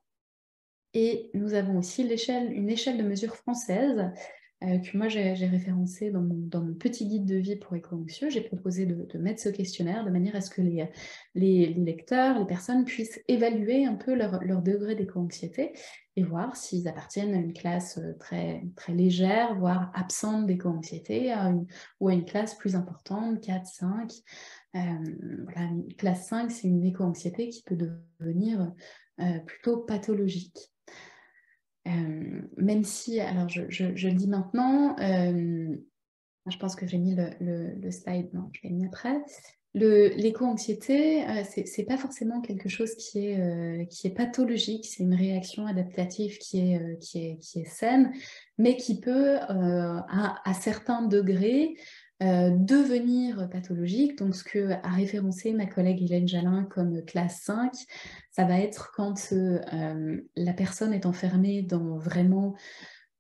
Et nous avons aussi une échelle de mesure française que moi j'ai référencée dans mon petit guide de vie pour éco-anxieux. J'ai proposé de mettre ce questionnaire de manière à ce que les lecteurs, les personnes puissent évaluer un peu leur degré d'éco-anxiété et voir s'ils appartiennent à une classe très, très légère, voire absente d'éco-anxiété, ou à une classe plus importante, 4, 5. Voilà, une classe 5, c'est une éco-anxiété qui peut devenir plutôt pathologique. Même si, alors je le dis maintenant, je pense que j'ai mis le slide, non, je l'ai mis après. L'éco-anxiété, c'est pas forcément quelque chose qui est pathologique, c'est une réaction adaptative qui est saine, mais qui peut, à certains degrés, devenir pathologique. Donc, ce que a référencé ma collègue Hélène Jalin comme classe 5, ça va être quand la personne est enfermée dans vraiment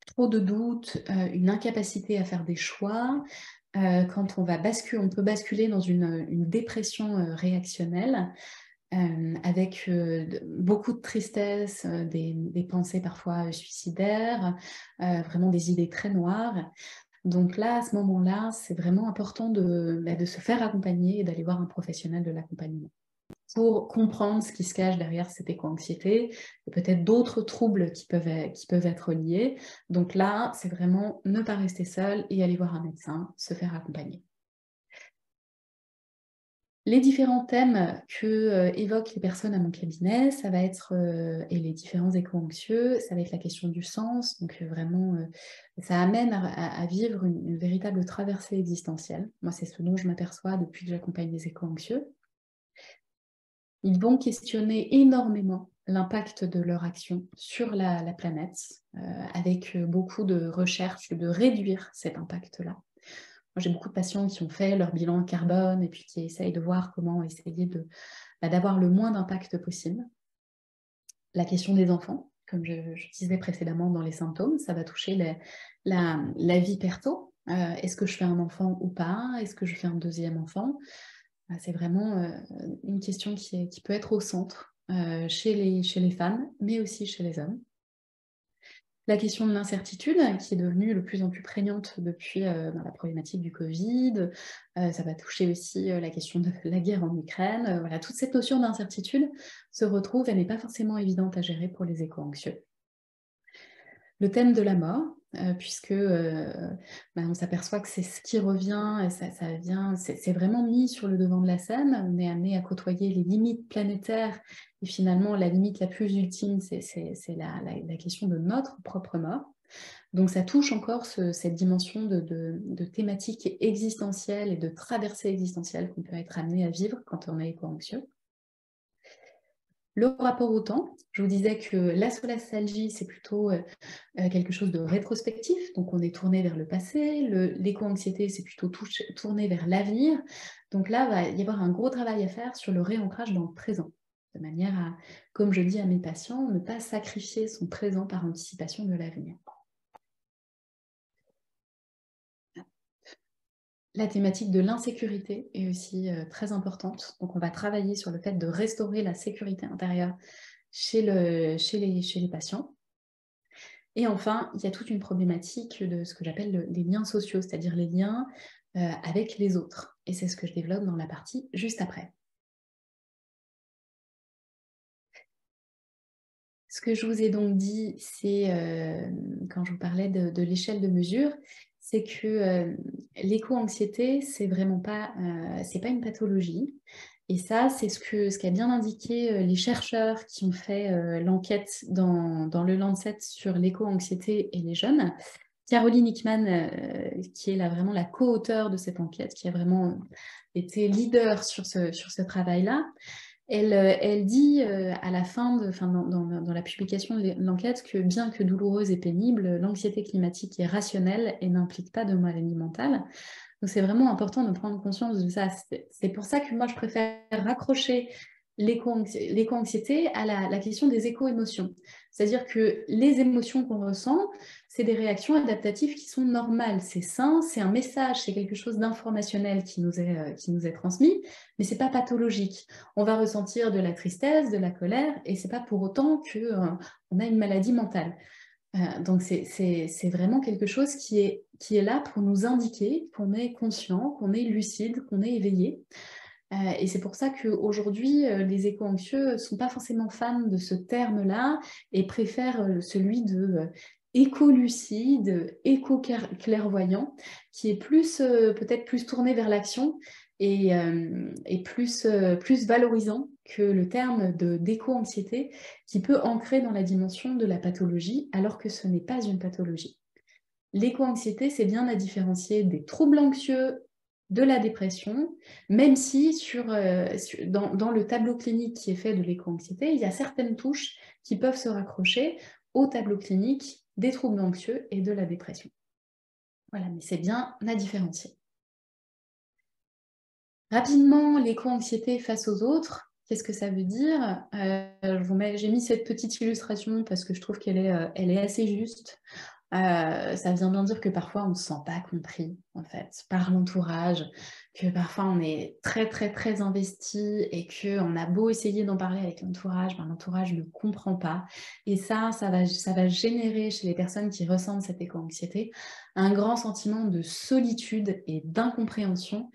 trop de doutes, une incapacité à faire des choix, quand on peut basculer dans une dépression réactionnelle, avec beaucoup de tristesse, des pensées parfois suicidaires, vraiment des idées très noires. Donc là, à ce moment-là, c'est vraiment important de se faire accompagner et d'aller voir un professionnel de l'accompagnement pour comprendre ce qui se cache derrière cette éco-anxiété et peut-être d'autres troubles qui peuvent être liés. Donc là, c'est vraiment ne pas rester seul et aller voir un médecin, se faire accompagner. Les différents thèmes que évoquent les personnes à mon cabinet, ça va être, et les différents éco-anxieux, ça va être la question du sens. Donc vraiment, ça amène à vivre une véritable traversée existentielle. Moi, c'est ce dont je m'aperçois depuis que j'accompagne les éco-anxieux. Ils vont questionner énormément l'impact de leur action sur la planète, avec beaucoup de recherches de réduire cet impact-là. Moi, j'ai beaucoup de patients qui ont fait leur bilan carbone et puis qui essayent de voir comment essayer d'avoir le moins d'impact possible. La question des enfants, comme je disais précédemment dans les symptômes, ça va toucher la vie perso. Est-ce que je fais un enfant ou pas? Est-ce que je fais un deuxième enfant? C'est vraiment une question qui peut être au centre chez les femmes, mais aussi chez les hommes. La question de l'incertitude, qui est devenue de plus en plus prégnante depuis la problématique du Covid. Ça va toucher aussi la question de la guerre en Ukraine. Voilà, toute cette notion d'incertitude se retrouve, elle n'est pas forcément évidente à gérer pour les éco-anxieux. Le thème de la mort, puisque on s'aperçoit que c'est ce qui revient, c'est vraiment mis sur le devant de la scène. On est amené à côtoyer les limites planétaires, et finalement la limite la plus ultime, c'est la question de notre propre mort. Donc ça touche encore cette dimension de thématique existentielle et de traversée existentielle qu'on peut être amené à vivre quand on est éco-anxieux. Le rapport au temps, je vous disais que la solastalgie, c'est plutôt quelque chose de rétrospectif, donc on est tourné vers le passé. L'éco-anxiété, c'est plutôt tourné vers l'avenir. Donc là, il va y avoir un gros travail à faire sur le réancrage dans le présent. de manière à, comme je dis à mes patients, ne pas sacrifier son présent par anticipation de l'avenir. La thématique de l'insécurité est aussi très importante. Donc, on va travailler sur le fait de restaurer la sécurité intérieure chez les patients. Et enfin, il y a toute une problématique de ce que j'appelle les liens sociaux, c'est-à-dire les liens avec les autres. Et c'est ce que je développe dans la partie juste après. Ce que je vous ai donc dit, c'est, quand je vous parlais de l'échelle de mesure, c'est que l'éco-anxiété, c'est vraiment pas, c'est pas une pathologie. Et ça, c'est ce qu'a bien indiqué les chercheurs qui ont fait l'enquête dans le Lancet sur l'éco-anxiété et les jeunes. Caroline Hickman, qui est vraiment la co-auteure de cette enquête, qui a vraiment été leader sur ce travail-là, elle dit à la fin, dans la publication de l'enquête, que bien que douloureuse et pénible, l'anxiété climatique est rationnelle et n'implique pas de maladie mentale. Donc c'est vraiment important de prendre conscience de ça. C'est pour ça que moi je préfère raccrocher l'éco-anxiété à la question des éco-émotions. C'est-à-dire que les émotions qu'on ressent, c'est des réactions adaptatives qui sont normales. C'est sain, c'est un message, c'est quelque chose d'informationnel qui nous est transmis, mais c'est pas pathologique. On va ressentir de la tristesse, de la colère, et c'est pas pour autant qu'on a une maladie mentale. Donc c'est vraiment quelque chose qui est là pour nous indiquer qu'on est conscient, qu'on est lucide, qu'on est éveillé. Et c'est pour ça qu'aujourd'hui, les éco-anxieux ne sont pas forcément fans de ce terme-là et préfèrent celui de éco-lucide, éco-clairvoyant, qui est peut-être plus tourné vers l'action et plus valorisant que le terme d'éco-anxiété, qui peut ancrer dans la dimension de la pathologie, alors que ce n'est pas une pathologie. L'éco-anxiété, c'est bien à différencier des troubles anxieux, de la dépression, même si dans le tableau clinique qui est fait de l'éco-anxiété, il y a certaines touches qui peuvent se raccrocher au tableau clinique des troubles anxieux et de la dépression. Voilà, mais c'est bien à différencier. Rapidement, l'éco-anxiété face aux autres, qu'est-ce que ça veut dire? J'ai mis cette petite illustration parce que je trouve qu'elle est assez juste. Ça vient bien dire que parfois on ne se sent pas compris en fait par l'entourage, que parfois on est très très très investi et qu'on a beau essayer d'en parler avec l'entourage, ben, l'entourage ne comprend pas. Et ça va générer chez les personnes qui ressentent cette éco-anxiété un grand sentiment de solitude et d'incompréhension.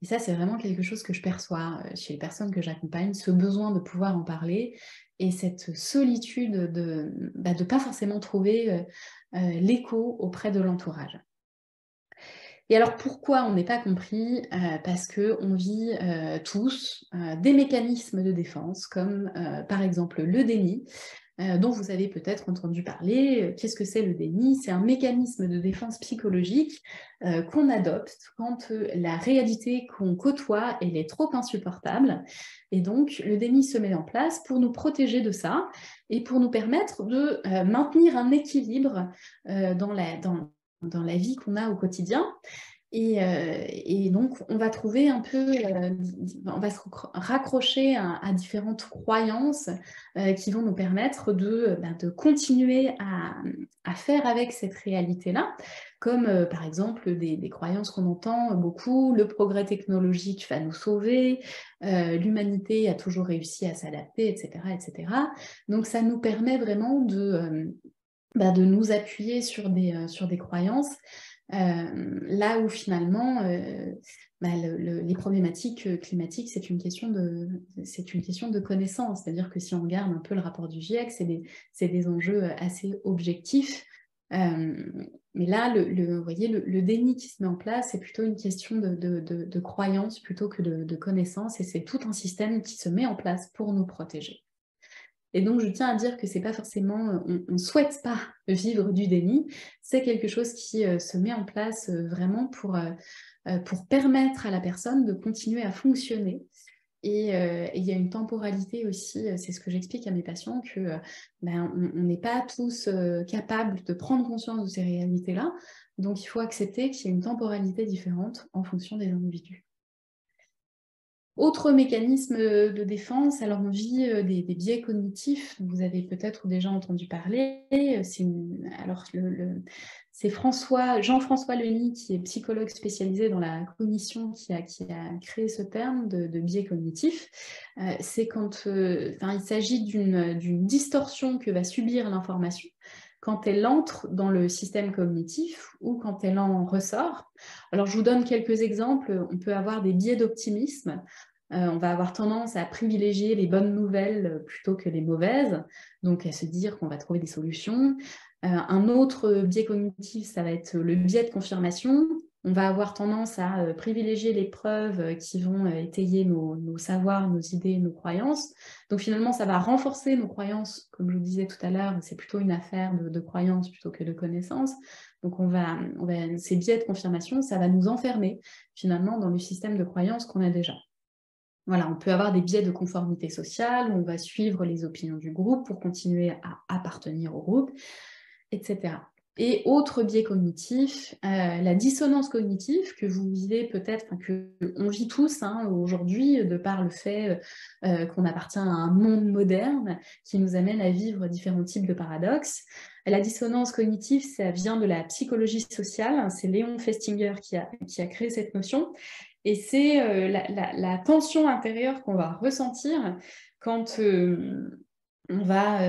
Et ça, c'est vraiment quelque chose que je perçois chez les personnes que j'accompagne, ce besoin de pouvoir en parler et cette solitude de ne pas forcément trouver l'écho auprès de l'entourage. Et alors pourquoi on n'est pas compris? Parce qu'on vit tous des mécanismes de défense, comme par exemple le déni, dont vous avez peut-être entendu parler. Qu'est-ce que c'est le déni? C'est un mécanisme de défense psychologique qu'on adopte quand la réalité qu'on côtoie elle est trop insupportable. Et donc, le déni se met en place pour nous protéger de ça et pour nous permettre de maintenir un équilibre dans la vie qu'on a au quotidien. Et donc, on va trouver un peu, on va se raccrocher à différentes croyances qui vont nous permettre de continuer à faire avec cette réalité-là, comme par exemple des croyances qu'on entend beaucoup, le progrès technologique va nous sauver, l'humanité a toujours réussi à s'adapter, etc., etc. Donc, ça nous permet vraiment de nous appuyer sur des croyances là où finalement les problématiques climatiques, c'est une question de connaissance. C'est-à-dire que si on regarde un peu le rapport du GIEC, c'est des enjeux assez objectifs. Mais là, vous voyez, le déni qui se met en place, c'est plutôt une question de croyance plutôt que de connaissance. Et c'est tout un système qui se met en place pour nous protéger. Et donc, je tiens à dire que c'est pas forcément, on ne souhaite pas vivre du déni, c'est quelque chose qui se met en place vraiment pour permettre à la personne de continuer à fonctionner. Et il y a une temporalité aussi, c'est ce que j'explique à mes patients, que on n'est pas tous capables de prendre conscience de ces réalités-là, donc il faut accepter qu'il y a une temporalité différente en fonction des individus. Autre mécanisme de défense, alors on vit des biais cognitifs, vous avez peut-être déjà entendu parler. C'est Jean-François Leny, qui est psychologue spécialisé dans la cognition, qui a créé ce terme de biais cognitif. C'est quand il s'agit d'une distorsion que va subir l'information quand elle entre dans le système cognitif ou quand elle en ressort. Alors, je vous donne quelques exemples. On peut avoir des biais d'optimisme. On va avoir tendance à privilégier les bonnes nouvelles plutôt que les mauvaises, donc à se dire qu'on va trouver des solutions. Un autre biais cognitif, ça va être le biais de confirmation. On va avoir tendance à privilégier les preuves qui vont étayer nos savoirs, nos idées, nos croyances. Donc finalement, ça va renforcer nos croyances, comme je vous disais tout à l'heure, c'est plutôt une affaire de croyances plutôt que de connaissances. Donc ces biais de confirmation, ça va nous enfermer finalement dans le système de croyances qu'on a déjà. Voilà, on peut avoir des biais de conformité sociale, où on va suivre les opinions du groupe pour continuer à appartenir au groupe, etc. Et autre biais cognitif, la dissonance cognitive que vous vivez peut-être, qu'on vit tous aujourd'hui, de par le fait qu'on appartient à un monde moderne qui nous amène à vivre différents types de paradoxes. La dissonance cognitive, ça vient de la psychologie sociale, c'est Léon Festinger qui a créé cette notion. Et c'est la tension intérieure qu'on va ressentir quand on va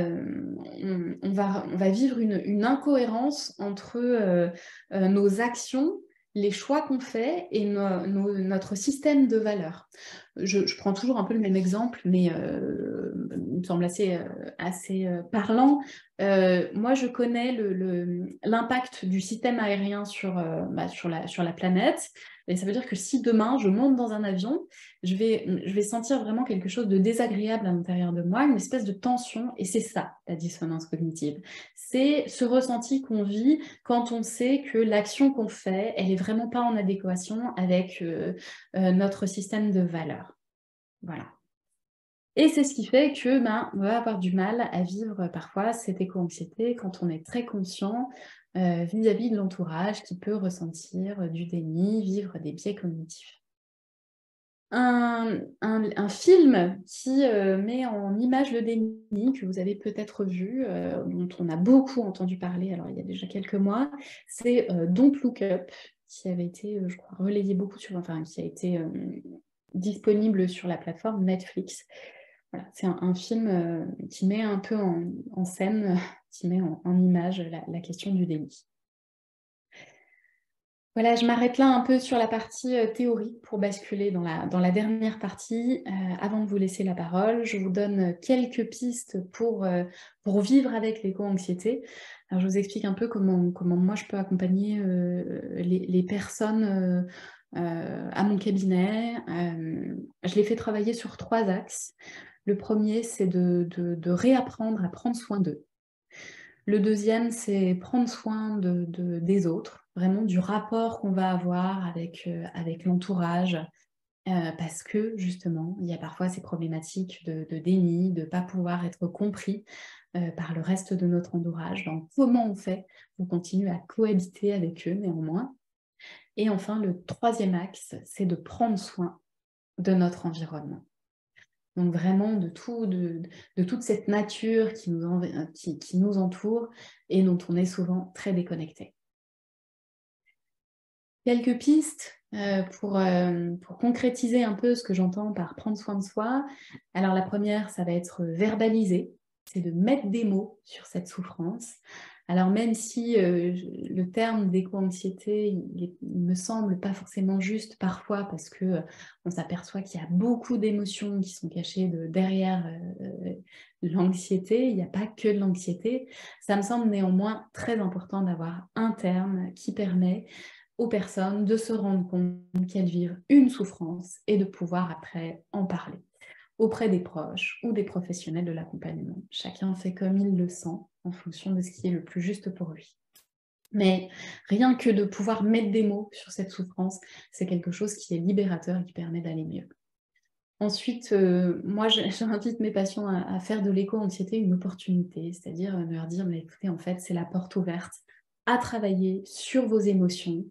vivre une incohérence entre nos actions, les choix qu'on fait et notre système de valeurs. Je prends toujours un peu le même exemple, mais il me semble assez parlant. Moi, je connais l'impact du système aérien sur la planète. Et ça veut dire que si demain, je monte dans un avion, je vais sentir vraiment quelque chose de désagréable à l'intérieur de moi, une espèce de tension, et c'est ça, la dissonance cognitive. C'est ce ressenti qu'on vit quand on sait que l'action qu'on fait, elle n'est vraiment pas en adéquation avec notre système de valeurs. Voilà. Et c'est ce qui fait que on va avoir du mal à vivre parfois cette éco-anxiété quand on est très conscient vis-à-vis de l'entourage qui peut ressentir du déni, vivre des biais cognitifs. Un film qui met en image le déni, que vous avez peut-être vu, dont on a beaucoup entendu parler, alors il y a déjà quelques mois, c'est Don't Look Up, qui avait été, je crois, relayé beaucoup qui a été disponible sur la plateforme Netflix. Voilà, c'est un film qui met un peu en scène, qui met en image la question du déni. Voilà, je m'arrête là un peu sur la partie théorique pour basculer dans la dernière partie. Avant de vous laisser la parole, je vous donne quelques pistes pour vivre avec l'éco-anxiété. Alors, je vous explique un peu comment moi je peux accompagner les personnes à mon cabinet. Je les fais travailler sur 3 axes. Le premier, c'est de réapprendre à prendre soin d'eux. Le deuxième, c'est prendre soin des autres, vraiment du rapport qu'on va avoir avec l'entourage, parce que justement, il y a parfois ces problématiques de déni, de ne pas pouvoir être compris par le reste de notre entourage. Donc, comment on fait pour continuer à cohabiter avec eux néanmoins? Et enfin, le troisième axe, c'est de prendre soin de notre environnement. Donc vraiment de toute cette nature qui nous entoure et dont on est souvent très déconnecté. Quelques pistes pour concrétiser un peu ce que j'entends par prendre soin de soi. Alors la première, ça va être verbaliser, c'est de mettre des mots sur cette souffrance. Alors même si le terme d'éco-anxiété, il me semble pas forcément juste parfois parce que on s'aperçoit qu'il y a beaucoup d'émotions qui sont cachées derrière l'anxiété, il n'y a pas que de l'anxiété. Ça me semble néanmoins très important d'avoir un terme qui permet aux personnes de se rendre compte qu'elles vivent une souffrance et de pouvoir après en parler auprès des proches ou des professionnels de l'accompagnement. Chacun fait comme il le sent en fonction de ce qui est le plus juste pour lui. Mais rien que de pouvoir mettre des mots sur cette souffrance, c'est quelque chose qui est libérateur et qui permet d'aller mieux. Ensuite, moi, j'invite mes patients à faire de l'éco-anxiété une opportunité, c'est-à-dire de leur dire, mais écoutez, en fait, c'est la porte ouverte à travailler sur vos émotions,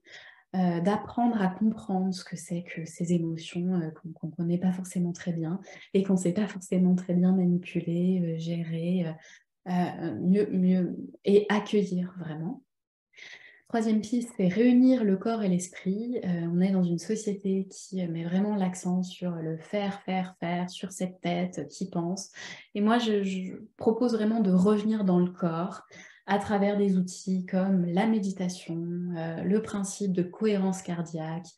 d'apprendre à comprendre ce que c'est que ces émotions qu'on ne connaît pas forcément très bien et qu'on ne sait pas forcément très bien manipuler, gérer, mieux et accueillir vraiment. Troisième piste, c'est réunir le corps et l'esprit. On est dans une société qui met vraiment l'accent sur le faire, faire, faire, sur cette tête qui pense. Et moi, je propose vraiment de revenir dans le corps à travers des outils comme la méditation, le principe de cohérence cardiaque,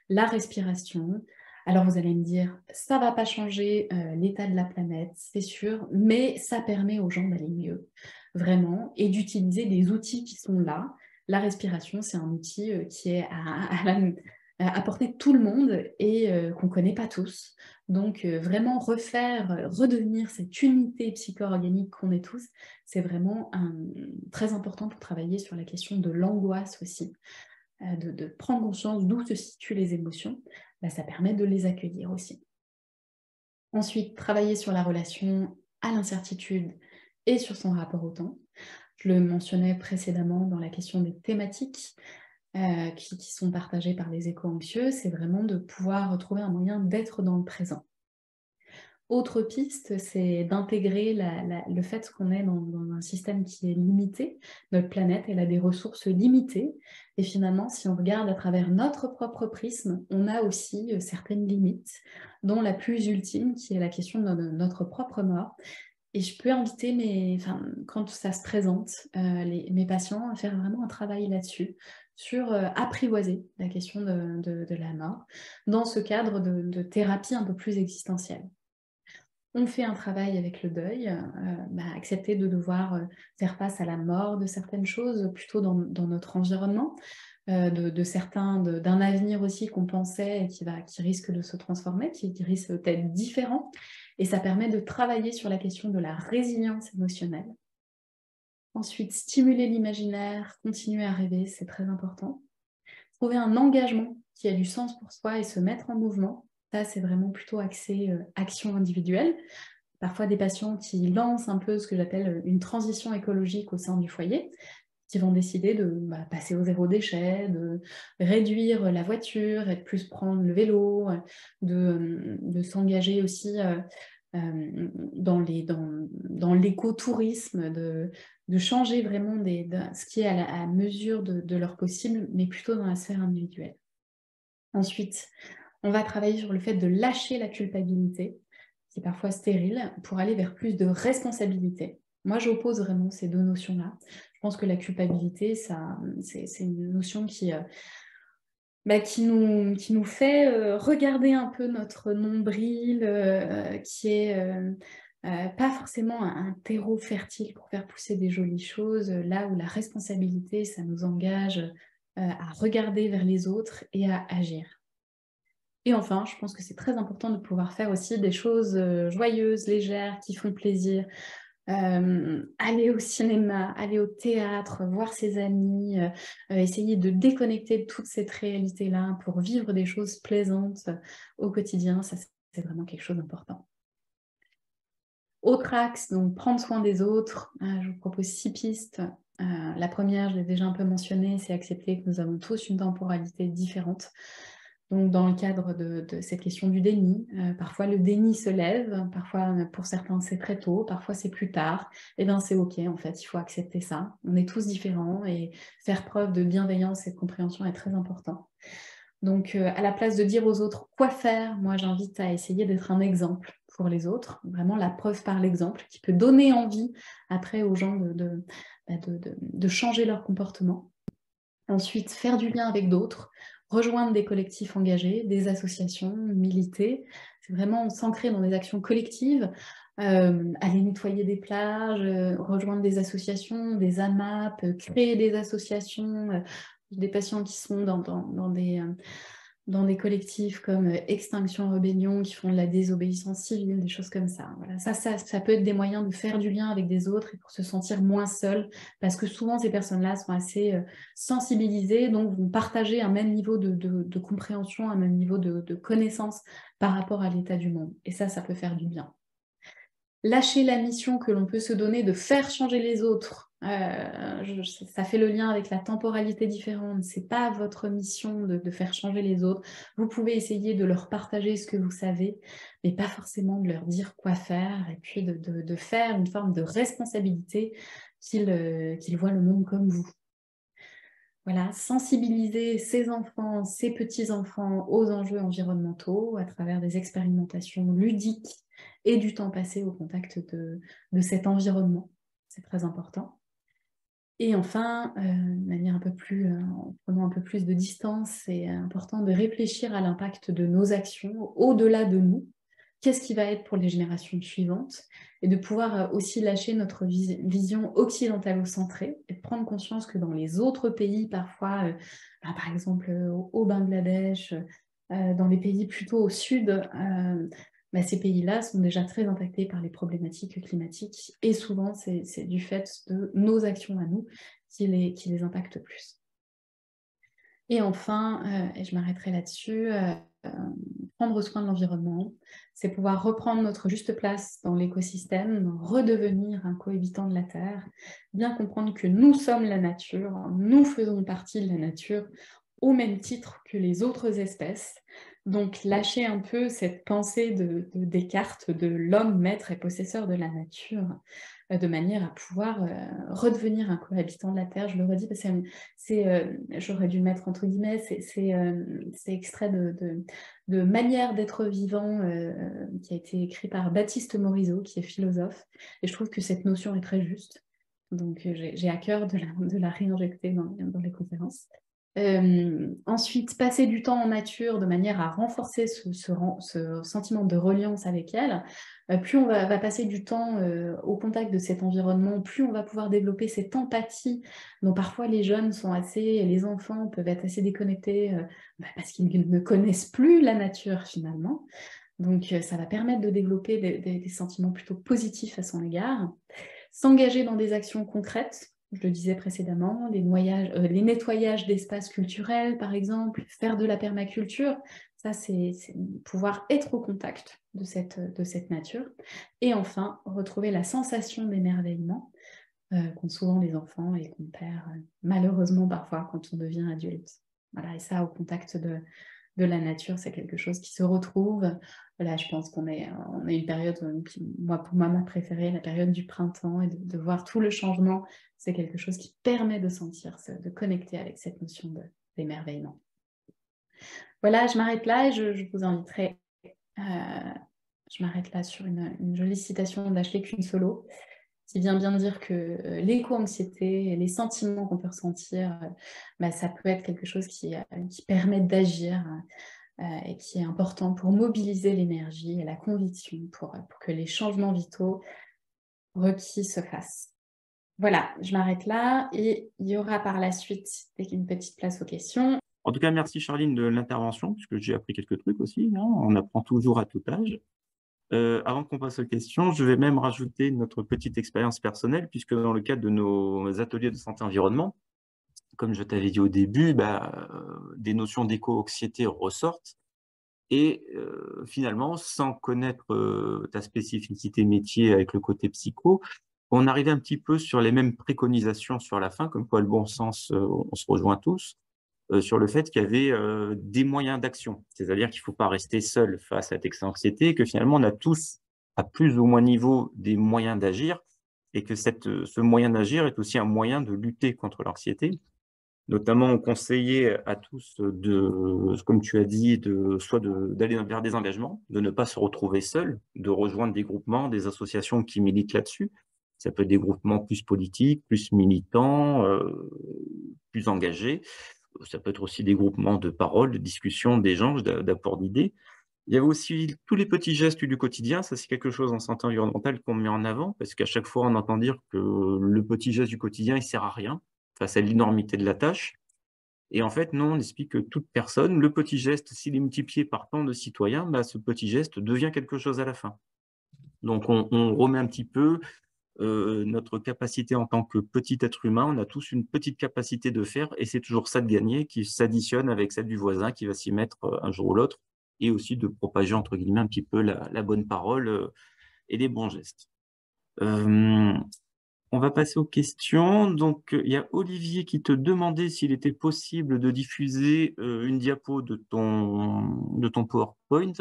la respiration. Alors vous allez me dire, ça ne va pas changer l'état de la planète, c'est sûr, mais ça permet aux gens d'aller mieux, vraiment, et d'utiliser des outils qui sont là. La respiration, c'est un outil qui est à portée de tout le monde et qu'on ne connaît pas tous. Donc vraiment redevenir cette unité psycho-organique qu'on est tous, c'est vraiment très important pour travailler sur la question de l'angoisse aussi, de prendre conscience d'où se situent les émotions. Ça permet de les accueillir aussi. Ensuite, travailler sur la relation à l'incertitude et sur son rapport au temps. Je le mentionnais précédemment dans la question des thématiques qui sont partagées par les éco-anxieux, c'est vraiment de pouvoir trouver un moyen d'être dans le présent. Autre piste, c'est d'intégrer le fait qu'on est dans un système qui est limité. Notre planète, elle a des ressources limitées. Et finalement, si on regarde à travers notre propre prisme, on a aussi certaines limites, dont la plus ultime, qui est la question de notre propre mort. Et je peux inviter quand ça se présente, mes patients à faire vraiment un travail là-dessus, sur apprivoiser la question de la mort, dans ce cadre de thérapie un peu plus existentielle. On fait un travail avec le deuil, accepter de devoir faire face à la mort de certaines choses plutôt dans notre environnement, d'un avenir aussi qu'on pensait et qui risque de se transformer, qui risque d'être différent. Et ça permet de travailler sur la question de la résilience émotionnelle. Ensuite, stimuler l'imaginaire, continuer à rêver, c'est très important. Trouver un engagement qui a du sens pour soi et se mettre en mouvement. Ça, c'est vraiment plutôt axé action individuelle. Parfois des patients qui lancent un peu ce que j'appelle une transition écologique au sein du foyer, qui vont décider de passer au zéro déchet, de réduire la voiture et de plus prendre le vélo, de s'engager aussi dans l'écotourisme, de changer vraiment ce qui est à mesure de leur possible, mais plutôt dans la sphère individuelle. Ensuite, on va travailler sur le fait de lâcher la culpabilité, qui est parfois stérile, pour aller vers plus de responsabilité. Moi, j'oppose vraiment ces deux notions-là. Je pense que la culpabilité, c'est une notion qui nous fait regarder un peu notre nombril, qui est pas forcément un terreau fertile pour faire pousser des jolies choses, là où la responsabilité, ça nous engage à regarder vers les autres et à agir. Et enfin, je pense que c'est très important de pouvoir faire aussi des choses joyeuses, légères, qui font plaisir. Aller au cinéma, aller au théâtre, voir ses amis, essayer de déconnecter de toute cette réalité-là pour vivre des choses plaisantes au quotidien, ça c'est vraiment quelque chose d'important. Autre axe, donc prendre soin des autres, je vous propose 6 pistes. La première, je l'ai déjà un peu mentionnée, c'est accepter que nous avons tous une temporalité différente. Donc, dans le cadre de cette question du déni, parfois le déni se lève, parfois pour certains c'est très tôt, parfois c'est plus tard. Et bien c'est ok, en fait, il faut accepter ça. On est tous différents et faire preuve de bienveillance et de compréhension est très important. Donc, à la place de dire aux autres quoi faire, moi j'invite à essayer d'être un exemple pour les autres, vraiment la preuve par l'exemple, qui peut donner envie après aux gens de changer leur comportement. Ensuite, faire du lien avec d'autres, rejoindre des collectifs engagés, des associations, militer. C'est vraiment s'ancrer dans des actions collectives, aller nettoyer des plages, rejoindre des associations, des AMAP, créer des associations, des patients qui sont dans des collectifs comme Extinction Rebellion, qui font de la désobéissance civile, des choses comme ça. Voilà. Ça peut être des moyens de faire du lien avec des autres et pour se sentir moins seul, parce que souvent ces personnes-là sont assez sensibilisées, donc vont partager un même niveau de compréhension, un même niveau de connaissance par rapport à l'état du monde. Et ça peut faire du bien. Lâcher la mission que l'on peut se donner de faire changer les autres Ça fait le lien avec la temporalité différente. Ce n'est pas votre mission de faire changer les autres. Vous pouvez essayer de leur partager ce que vous savez, mais pas forcément de leur dire quoi faire, et puis de faire une forme de responsabilité qu'ils voient le monde comme vous. Voilà, sensibiliser ces enfants, ces petits-enfants aux enjeux environnementaux à travers des expérimentations ludiques et du temps passé au contact de cet environnement. C'est très important. Et enfin, de manière un peu plus, en prenant un peu plus de distance, c'est important de réfléchir à l'impact de nos actions au-delà de nous. Qu'est-ce qui va être pour les générations suivantes? Et de pouvoir aussi lâcher notre vision occidentalo-centrée et de prendre conscience que dans les autres pays, parfois, par exemple au Bangladesh, dans les pays plutôt au sud, ces pays-là sont déjà très impactés par les problématiques climatiques et souvent c'est du fait de nos actions à nous qui les impactent plus. Et enfin, et je m'arrêterai là-dessus, prendre soin de l'environnement, c'est pouvoir reprendre notre juste place dans l'écosystème, redevenir un cohabitant de la Terre, bien comprendre que nous sommes la nature, nous faisons partie de la nature au même titre que les autres espèces. Donc lâcher un peu cette pensée de Descartes de l'homme maître et possesseur de la nature, de manière à pouvoir redevenir un cohabitant de la Terre. Je le redis parce que j'aurais dû le mettre entre guillemets, c'est extrait de Manière d'être vivant qui a été écrit par Baptiste Morisot, qui est philosophe. Et je trouve que cette notion est très juste. Donc j'ai à cœur de la réinjecter dans les conférences. Ensuite, passer du temps en nature de manière à renforcer ce sentiment de reliance avec elle. Plus on va passer du temps au contact de cet environnement, plus on va pouvoir développer cette empathie dont parfois les jeunes sont et les enfants peuvent être assez déconnectés parce qu'ils ne connaissent plus la nature finalement. Donc ça va permettre de développer des sentiments plutôt positifs à son égard. S'engager dans des actions concrètes, je le disais précédemment, les nettoyages d'espaces culturels, par exemple, faire de la permaculture, ça c'est pouvoir être au contact de cette nature. Et enfin, retrouver la sensation d'émerveillement qu'ont souvent les enfants et qu'on perd malheureusement parfois quand on devient adulte. Voilà, et ça, au contact de la nature, c'est quelque chose qui se retrouve. Là, je pense qu'on est une période, pour moi, ma préférée, la période du printemps, et de voir tout le changement, c'est quelque chose qui permet de sentir, de connecter avec cette notion d'émerveillement. Voilà, je m'arrête là et je vous inviterai, je m'arrête là sur une jolie citation d'Ashley Kunsolo, qui vient bien dire que l'éco-anxiété et les sentiments qu'on peut ressentir, ça peut être quelque chose qui permet d'agir et qui est important pour mobiliser l'énergie et la conviction pour que les changements vitaux requis se fassent. Voilà, je m'arrête là et il y aura par la suite une petite place aux questions. En tout cas, merci Charline de l'intervention, puisque j'ai appris quelques trucs aussi, hein, on apprend toujours à tout âge. Avant qu'on passe aux questions, je vais même rajouter notre petite expérience personnelle, puisque dans le cadre de nos ateliers de santé-environnement, comme je t'avais dit au début, des notions d'éco-anxiété ressortent. Et finalement, sans connaître ta spécificité métier avec le côté psycho, on arrivait un petit peu sur les mêmes préconisations sur la fin, comme quoi le bon sens, on se rejoint tous, sur le fait qu'il y avait des moyens d'action. C'est-à-dire qu'il ne faut pas rester seul face à cette anxiété, et que finalement, on a tous, à plus ou moins niveau, des moyens d'agir, et que ce moyen d'agir est aussi un moyen de lutter contre l'anxiété. Notamment, on conseillait à tous comme tu as dit, d'aller vers des engagements, de ne pas se retrouver seul, de rejoindre des groupements, des associations qui militent là-dessus. Ça peut être des groupements plus politiques, plus militants, plus engagés. Ça peut être aussi des groupements de parole, de discussion, d'échange, d'apport d'idées. Il y avait aussi tous les petits gestes du quotidien. Ça, c'est quelque chose en santé environnementale qu'on met en avant, parce qu'à chaque fois, on entend dire que le petit geste du quotidien, il sert à rien face à l'énormité de la tâche. Et en fait, non, on explique que toute personne, le petit geste, s'il est multiplié par tant de citoyens, ce petit geste devient quelque chose à la fin. Donc, on remet un petit peu notre capacité en tant que petit être humain. On a tous une petite capacité de faire, et c'est toujours ça de gagner qui s'additionne avec celle du voisin qui va s'y mettre un jour ou l'autre, et aussi de propager, entre guillemets, un petit peu la bonne parole et les bons gestes. On va passer aux questions. Donc, il y a Olivier qui te demandait s'il était possible de diffuser une diapo de ton PowerPoint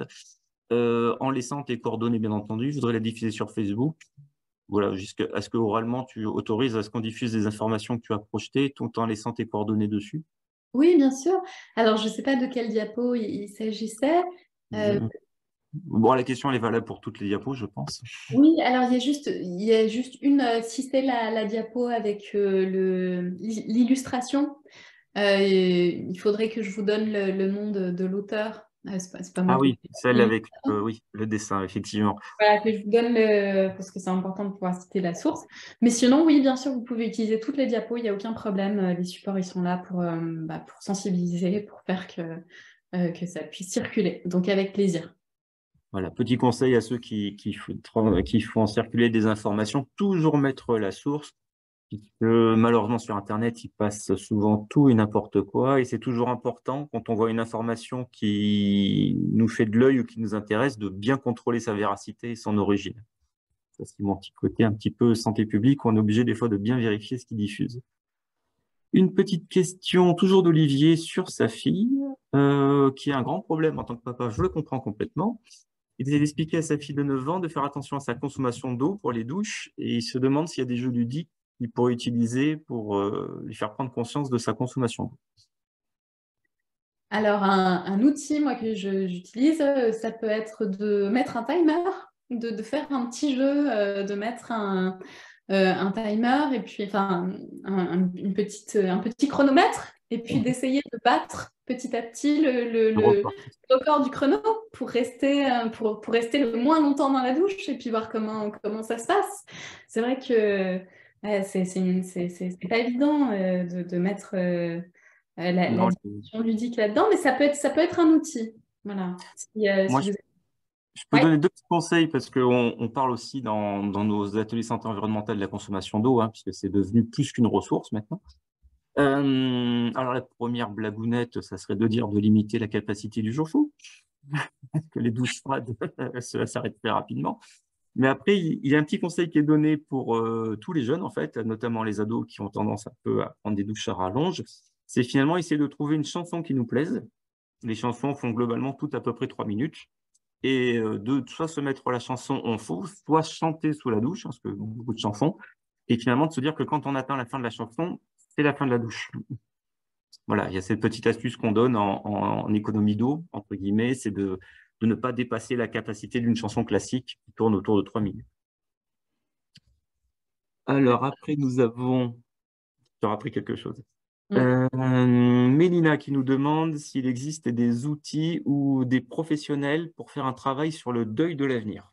en laissant tes coordonnées, bien entendu. Je voudrais la diffuser sur Facebook. Voilà, jusqu'à ce que oralement tu autorises à ce qu'on diffuse des informations que tu as projetées tout en laissant tes coordonnées dessus. Oui, bien sûr. Alors, je ne sais pas de quelle diapo il s'agissait. Euh, Bon, la question elle est valable pour toutes les diapos, je pense. oui, alors il y a juste une, si c'est la diapo avec l'illustration, il faudrait que je vous donne le nom de l'auteur. C'est pas moi Ah qui ai oui, fait celle avec l'illustration. oui, le dessin, effectivement. Voilà, que je vous donne parce que c'est important de pouvoir citer la source. Mais sinon, oui, bien sûr, vous pouvez utiliser toutes les diapos, il n'y a aucun problème. Les supports, ils sont là pour sensibiliser, pour faire que ça puisse circuler. Donc, avec plaisir. Voilà, petit conseil à ceux qui font circuler des informations, toujours mettre la source, puisque malheureusement sur Internet, il passe souvent tout et n'importe quoi, et c'est toujours important quand on voit une information qui nous fait de l'œil ou qui nous intéresse, de bien contrôler sa véracité et son origine. Ça, c'est mon petit côté un petit peu santé publique, où on est obligé des fois de bien vérifier ce qu'il diffuse. Une petite question, toujours d'Olivier, sur sa fille, qui a un grand problème en tant que papa, je le comprends complètement. Il essaie d'expliquer à sa fille de 9 ans de faire attention à sa consommation d'eau pour les douches et il se demande s'il y a des jeux ludiques qu'il pourrait utiliser pour lui faire prendre conscience de sa consommation d'eau. Alors, un outil, moi, que j'utilise, ça peut être de mettre un timer, de faire un petit jeu, de mettre un timer et puis, enfin, un petit chronomètre et puis d'essayer de battre petit à petit Le le record. record du chrono pour rester le moins longtemps dans la douche et puis voir comment ça se passe. C'est vrai que c'est pas évident de mettre la Non, dimension ludique là-dedans, mais ça peut être un outil. Voilà. moi, Si vous... je peux Ouais. donner deux petits conseils parce qu'on parle aussi dans nos ateliers santé environnementale de la consommation d'eau, hein, puisque c'est devenu plus qu'une ressource maintenant. Alors la première blagounette, ça serait de dire de limiter la capacité du chauffe-eau, que les douches froides, cela s'arrête très rapidement. Mais après, il y a un petit conseil qui est donné pour tous les jeunes, en fait, notamment les ados qui ont tendance un peu à prendre des douches à rallonge. C'est finalement essayer de trouver une chanson qui nous plaise. Les chansons font globalement toutes à peu près 3 minutes. Et de soit se mettre la chanson en faux, soit chanter sous la douche, hein, parce que beaucoup de chansons. Et finalement, de se dire que quand on atteint la fin de la chanson, c'est la fin de la douche. Voilà, il y a cette petite astuce qu'on donne en économie d'eau, entre guillemets, c'est de ne pas dépasser la capacité d'une chanson classique qui tourne autour de 3 minutes. Alors, après, nous avons... Tu auras appris quelque chose. Mm. Mélina qui nous demande s'il existe des outils ou des professionnels pour faire un travail sur le deuil de l'avenir.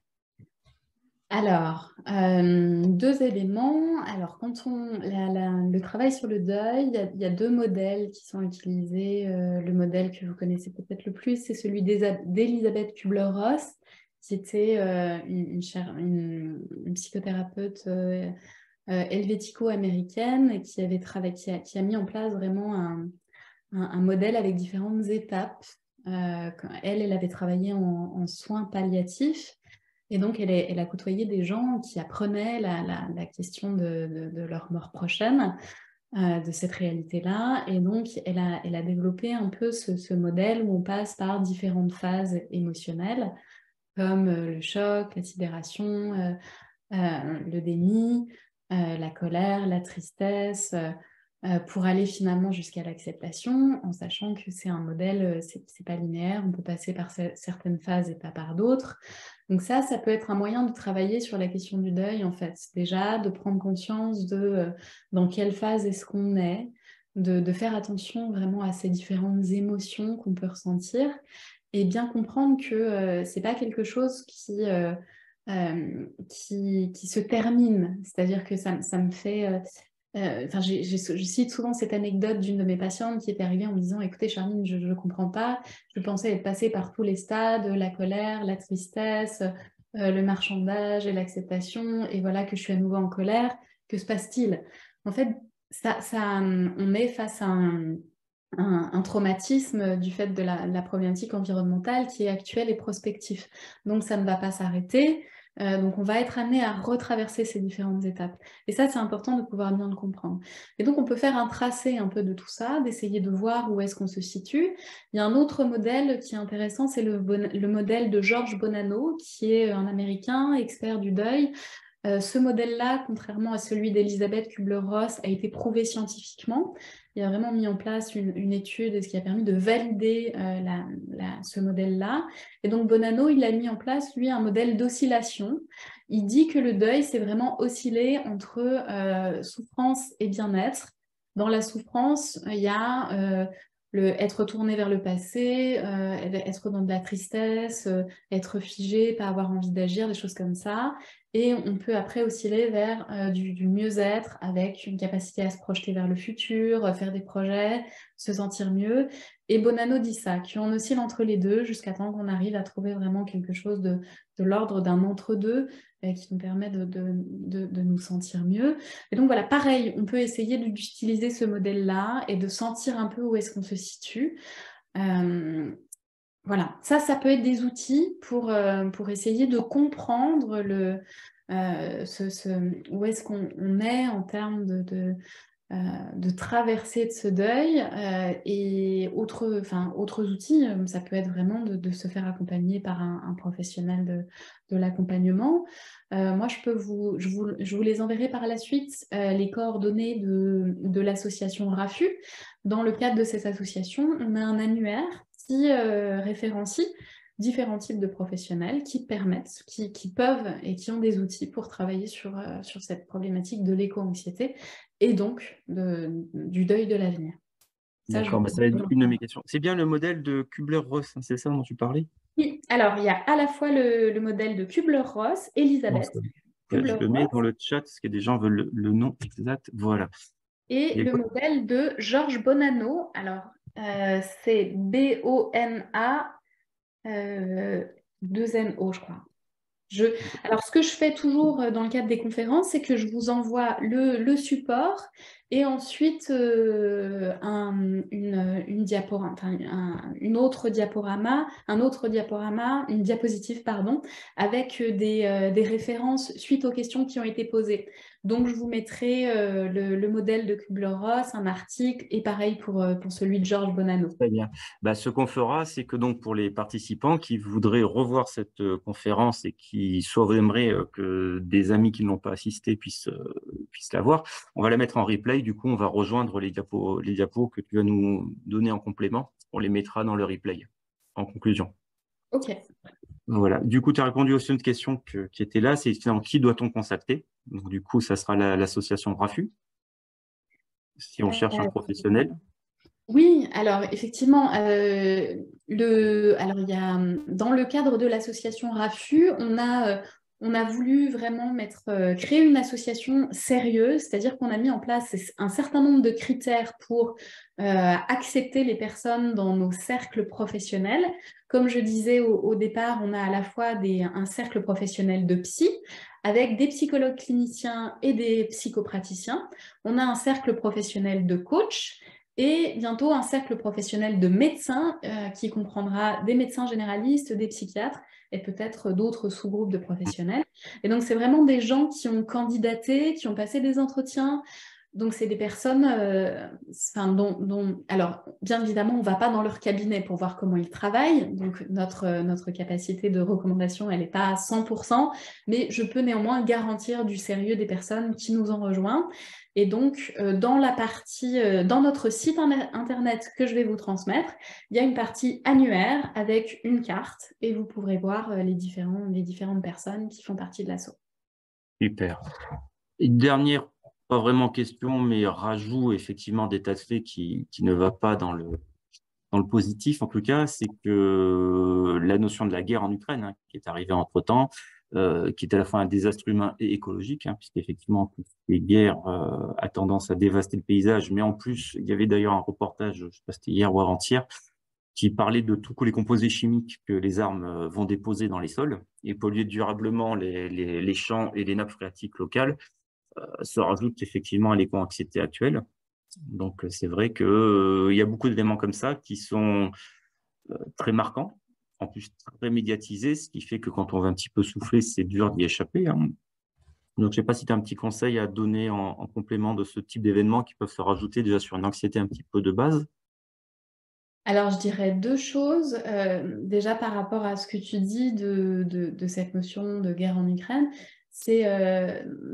Alors, deux éléments. Alors, le travail sur le deuil, il y a deux modèles qui sont utilisés. Le modèle que vous connaissez peut-être le plus, c'est celui d'Elisabeth Kubler-Ross, qui était une psychothérapeute helvético-américaine qui avait qui a mis en place vraiment un modèle avec différentes étapes. Elle avait travaillé en soins palliatifs. Et donc, elle a côtoyé des gens qui apprenaient la question de leur mort prochaine, de cette réalité-là. Et donc, elle a développé un peu ce modèle où on passe par différentes phases émotionnelles, comme le choc, la sidération, le déni, la colère, la tristesse, pour aller finalement jusqu'à l'acceptation, en sachant que c'est un modèle, c'est pas linéaire, on peut passer par certaines phases et pas par d'autres. Donc ça peut être un moyen de travailler sur la question du deuil, en fait. Déjà, de prendre conscience de dans quelle phase est-ce qu'on est, de faire attention vraiment à ces différentes émotions qu'on peut ressentir, et bien comprendre que c'est pas quelque chose qui se termine. C'est-à-dire que ça me fait... je cite souvent cette anecdote d'une de mes patientes qui est arrivée en me disant: écoutez, Charline, je ne comprends pas. Je pensais être passée par tous les stades, la colère, la tristesse, le marchandage et l'acceptation, et voilà que je suis à nouveau en colère. Que se passe-t-il? En fait, on est face à un traumatisme du fait de la problématique environnementale qui est actuelle et prospective. Donc, ça ne va pas s'arrêter. Donc, on va être amené à retraverser ces différentes étapes. Et ça, c'est important de pouvoir bien le comprendre. Et donc, on peut faire un tracé un peu de tout ça, d'essayer de voir où est-ce qu'on se situe. Il y a un autre modèle qui est intéressant, c'est le modèle de George Bonanno, qui est un Américain, expert du deuil. Ce modèle-là, contrairement à celui d'Elisabeth Kubler-Ross, a été prouvé scientifiquement. Il a vraiment mis en place une étude, ce qui a permis de valider ce modèle-là. Et donc Bonanno, il a mis en place, lui, un modèle d'oscillation. Il dit que le deuil, c'est vraiment osciller entre souffrance et bien-être. Dans la souffrance, il y a être tourné vers le passé, être dans de la tristesse, être figé, pas avoir envie d'agir, des choses comme ça. Et on peut après osciller vers du mieux-être avec une capacité à se projeter vers le futur, faire des projets, se sentir mieux. Et Bonanno dit ça, qu'on oscille entre les deux jusqu'à temps qu'on arrive à trouver vraiment quelque chose de l'ordre d'un entre-deux qui nous permet de nous sentir mieux. Et donc voilà, pareil, on peut essayer d'utiliser ce modèle-là et de sentir un peu où est-ce qu'on se situe. Voilà, ça peut être des outils pour essayer de comprendre où est-ce qu'on est en termes de traversée de ce deuil. Et autres outils, ça peut être vraiment de se faire accompagner par un professionnel de l'accompagnement. Moi, je vous les enverrai par la suite, les coordonnées de l'association RAFU. Dans le cadre de cette association, on a un annuaire qui référencie différents types de professionnels qui permettent, qui peuvent et qui ont des outils pour travailler sur cette problématique de l'éco-anxiété et donc du deuil de l'avenir. D'accord, ça va être une de mes questions. C'est bien le modèle de Kubler-Ross, hein, c'est ça dont tu parlais? Oui, alors il y a à la fois le modèle de Kubler-Ross, Elisabeth Je le mets dans Kubler-Ross, le chat parce que des gens veulent le nom exact. Voilà. et le modèle de George Bonanno. Alors, c'est B-O-N-A 2-N-O, je crois. Alors, ce que je fais toujours dans le cadre des conférences, c'est que je vous envoie le support et ensuite une diapositive, pardon, avec des références suite aux questions qui ont été posées. Donc, je vous mettrai le modèle de Kubler-Ross, un article, et pareil pour celui de George Bonanno. Très bien. Ce qu'on fera, c'est que donc pour les participants qui voudraient revoir cette conférence et qui soit aimeraient que des amis qui n'ont pas assisté puissent la voir, on va la mettre en replay. Du coup, on va rejoindre les diapos que tu vas nous donner en complément. On les mettra dans le replay en conclusion. OK. Voilà. Du coup, tu as répondu aussi à une question qui était là, c'est finalement qui doit-on contacter? Donc, du coup, ça sera l'association RAFU, si on cherche un professionnel. Oui, alors effectivement, alors il y a, dans le cadre de l'association RAFU, on a voulu vraiment créer une association sérieuse, c'est-à-dire qu'on a mis en place un certain nombre de critères pour accepter les personnes dans nos cercles professionnels. Comme je disais au départ, on a à la fois un cercle professionnel de psy, avec des psychologues cliniciens et des psychopraticiens. On a un cercle professionnel de coach et bientôt un cercle professionnel de médecins qui comprendra des médecins généralistes, des psychiatres et peut-être d'autres sous-groupes de professionnels. Et donc, c'est vraiment des gens qui ont candidaté, qui ont passé des entretiens. Donc, c'est des personnes alors, bien évidemment, on ne va pas dans leur cabinet pour voir comment ils travaillent. Donc, notre capacité de recommandation, elle n'est pas à 100%, mais je peux néanmoins garantir du sérieux des personnes qui nous ont rejoints. Et donc, dans notre site internet que je vais vous transmettre, il y a une partie annuaire avec une carte et vous pourrez voir les différentes personnes qui font partie de l'asso. Super. Une dernière, pas vraiment question, mais rajout effectivement des tas de faits qui ne va pas dans le positif, en tout cas, c'est que la notion de la guerre en Ukraine, hein, qui est arrivée entre-temps, qui est à la fois un désastre humain et écologique, hein, puisqu'effectivement, toutes les guerres a tendance à dévaster le paysage, mais en plus, il y avait d'ailleurs un reportage, je ne sais pas si c'était hier ou avant-hier, qui parlait de tous les composés chimiques que les armes vont déposer dans les sols et polluer durablement les champs et les nappes phréatiques locales. Se rajoute effectivement à l'éco-anxiété actuelle. Donc, c'est vrai qu'il y a beaucoup d'éléments comme ça qui sont très marquants en plus très médiatisé, ce qui fait que quand on veut un petit peu souffler, c'est dur d'y échapper, hein. Donc, je ne sais pas si tu as un petit conseil à donner en complément de ce type d'événements qui peuvent se rajouter déjà sur une anxiété un petit peu de base. Alors, je dirais 2 choses. Déjà par rapport à ce que tu dis de cette notion de guerre en Ukraine, c'est,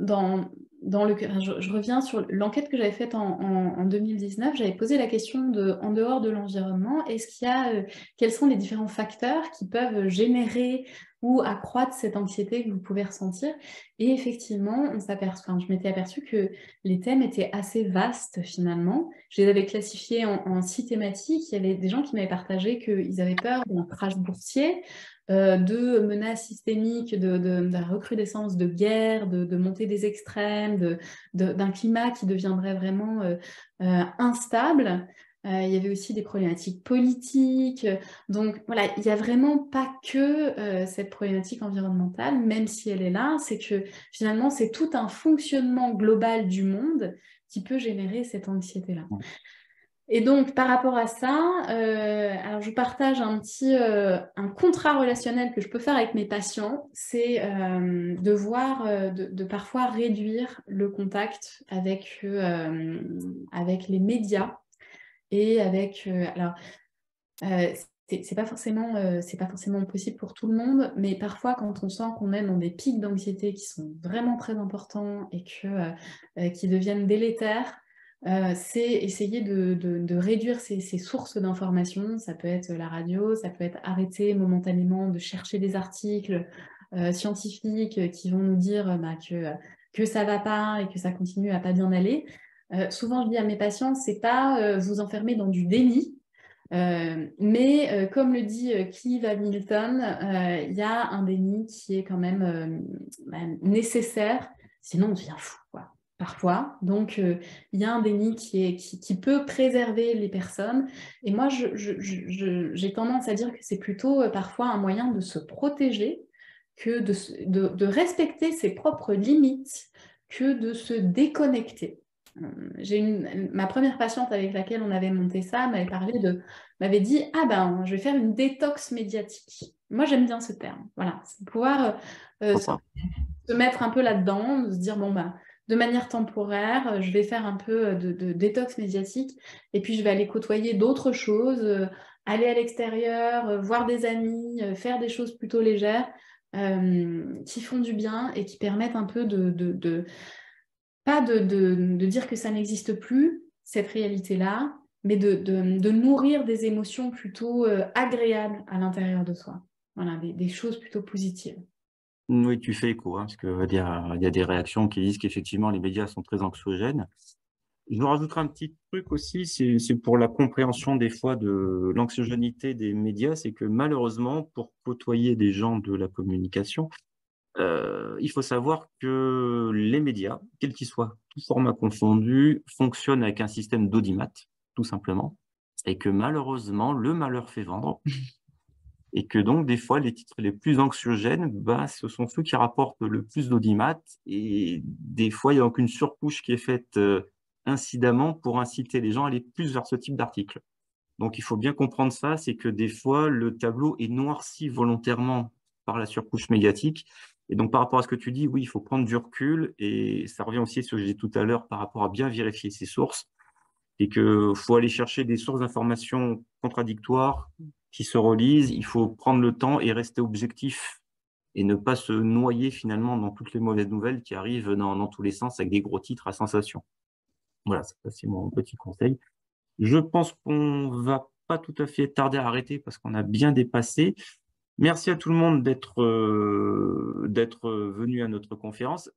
dans le enfin, je reviens sur l'enquête que j'avais faite en 2019. J'avais posé la question de en dehors de l'environnement, est-ce qu'il y a, quels sont les différents facteurs qui peuvent générer ou accroître cette anxiété que vous pouvez ressentir? Et effectivement, enfin, je m'étais aperçue que les thèmes étaient assez vastes finalement. Je les avais classifiés en 6 thématiques. Il y avait des gens qui m'avaient partagé qu'ils avaient peur d'un crash boursier, de menaces systémiques, de la recrudescence de guerres, de montée des extrêmes, d'un climat qui deviendrait vraiment instable. Il y avait aussi des problématiques politiques. Donc voilà, il n'y a vraiment pas que cette problématique environnementale, même si elle est là, c'est que finalement, c'est tout un fonctionnement global du monde qui peut générer cette anxiété-là. Et donc, par rapport à ça, alors je partage un contrat relationnel que je peux faire avec mes patients, c'est de voir, de parfois réduire le contact avec les médias et avec... c'est pas forcément possible pour tout le monde, mais parfois quand on sent qu'on est dans des pics d'anxiété qui sont vraiment très importants et qui deviennent délétères, c'est essayer de réduire ces sources d'informations. Ça peut être la radio, ça peut être arrêter momentanément de chercher des articles scientifiques qui vont nous dire que ça va pas et que ça continue à pas bien aller. Souvent, je dis à mes patients, c'est pas vous enfermer dans du déni, mais comme le dit Clive Hamilton, il y a un déni qui est quand même nécessaire, sinon on devient fou, quoi, parfois. Donc il y a un déni qui peut préserver les personnes. Et moi, j'ai tendance à dire que c'est plutôt parfois un moyen de se protéger, que de respecter ses propres limites, que de se déconnecter. Ma première patiente avec laquelle on avait monté ça m'avait dit, ah ben, je vais faire une détox médiatique. Moi, j'aime bien ce terme. Voilà, c'est pouvoir se mettre un peu là-dedans, de se dire, bon, ben, de manière temporaire, je vais faire un peu de détox médiatique et puis je vais aller côtoyer d'autres choses, aller à l'extérieur, voir des amis, faire des choses plutôt légères qui font du bien et qui permettent un peu pas de dire que ça n'existe plus, cette réalité-là, mais de nourrir des émotions plutôt agréables à l'intérieur de soi. Voilà, des choses plutôt positives. Oui, tu fais écho, hein, parce qu'il y a des réactions qui disent qu'effectivement, les médias sont très anxiogènes. Je vous rajouterai un petit truc aussi, c'est pour la compréhension des fois de l'anxiogénité des médias, c'est que malheureusement, pour côtoyer des gens de la communication, il faut savoir que les médias, quels qu'ils soient, tout format confondu, fonctionnent avec un système d'audimat, tout simplement, et que malheureusement, le malheur fait vendre, et que donc des fois, les titres les plus anxiogènes, bah, ce sont ceux qui rapportent le plus d'audimat, et des fois, il y a donc une surcouche qui est faite incidemment pour inciter les gens à aller plus vers ce type d'article. Donc, il faut bien comprendre ça, c'est que des fois, le tableau est noirci volontairement par la surcouche médiatique. Et donc, par rapport à ce que tu dis, oui, il faut prendre du recul. Et ça revient aussi à ce que j'ai dit tout à l'heure par rapport à bien vérifier ses sources. Et qu'il faut aller chercher des sources d'informations contradictoires qui se relisent. Il faut prendre le temps et rester objectif et ne pas se noyer finalement dans toutes les mauvaises nouvelles qui arrivent dans tous les sens avec des gros titres à sensation. Voilà, ça, c'est mon petit conseil. Je pense qu'on va pas tout à fait tarder à arrêter parce qu'on a bien dépassé. Merci à tout le monde d'être venu à notre conférence.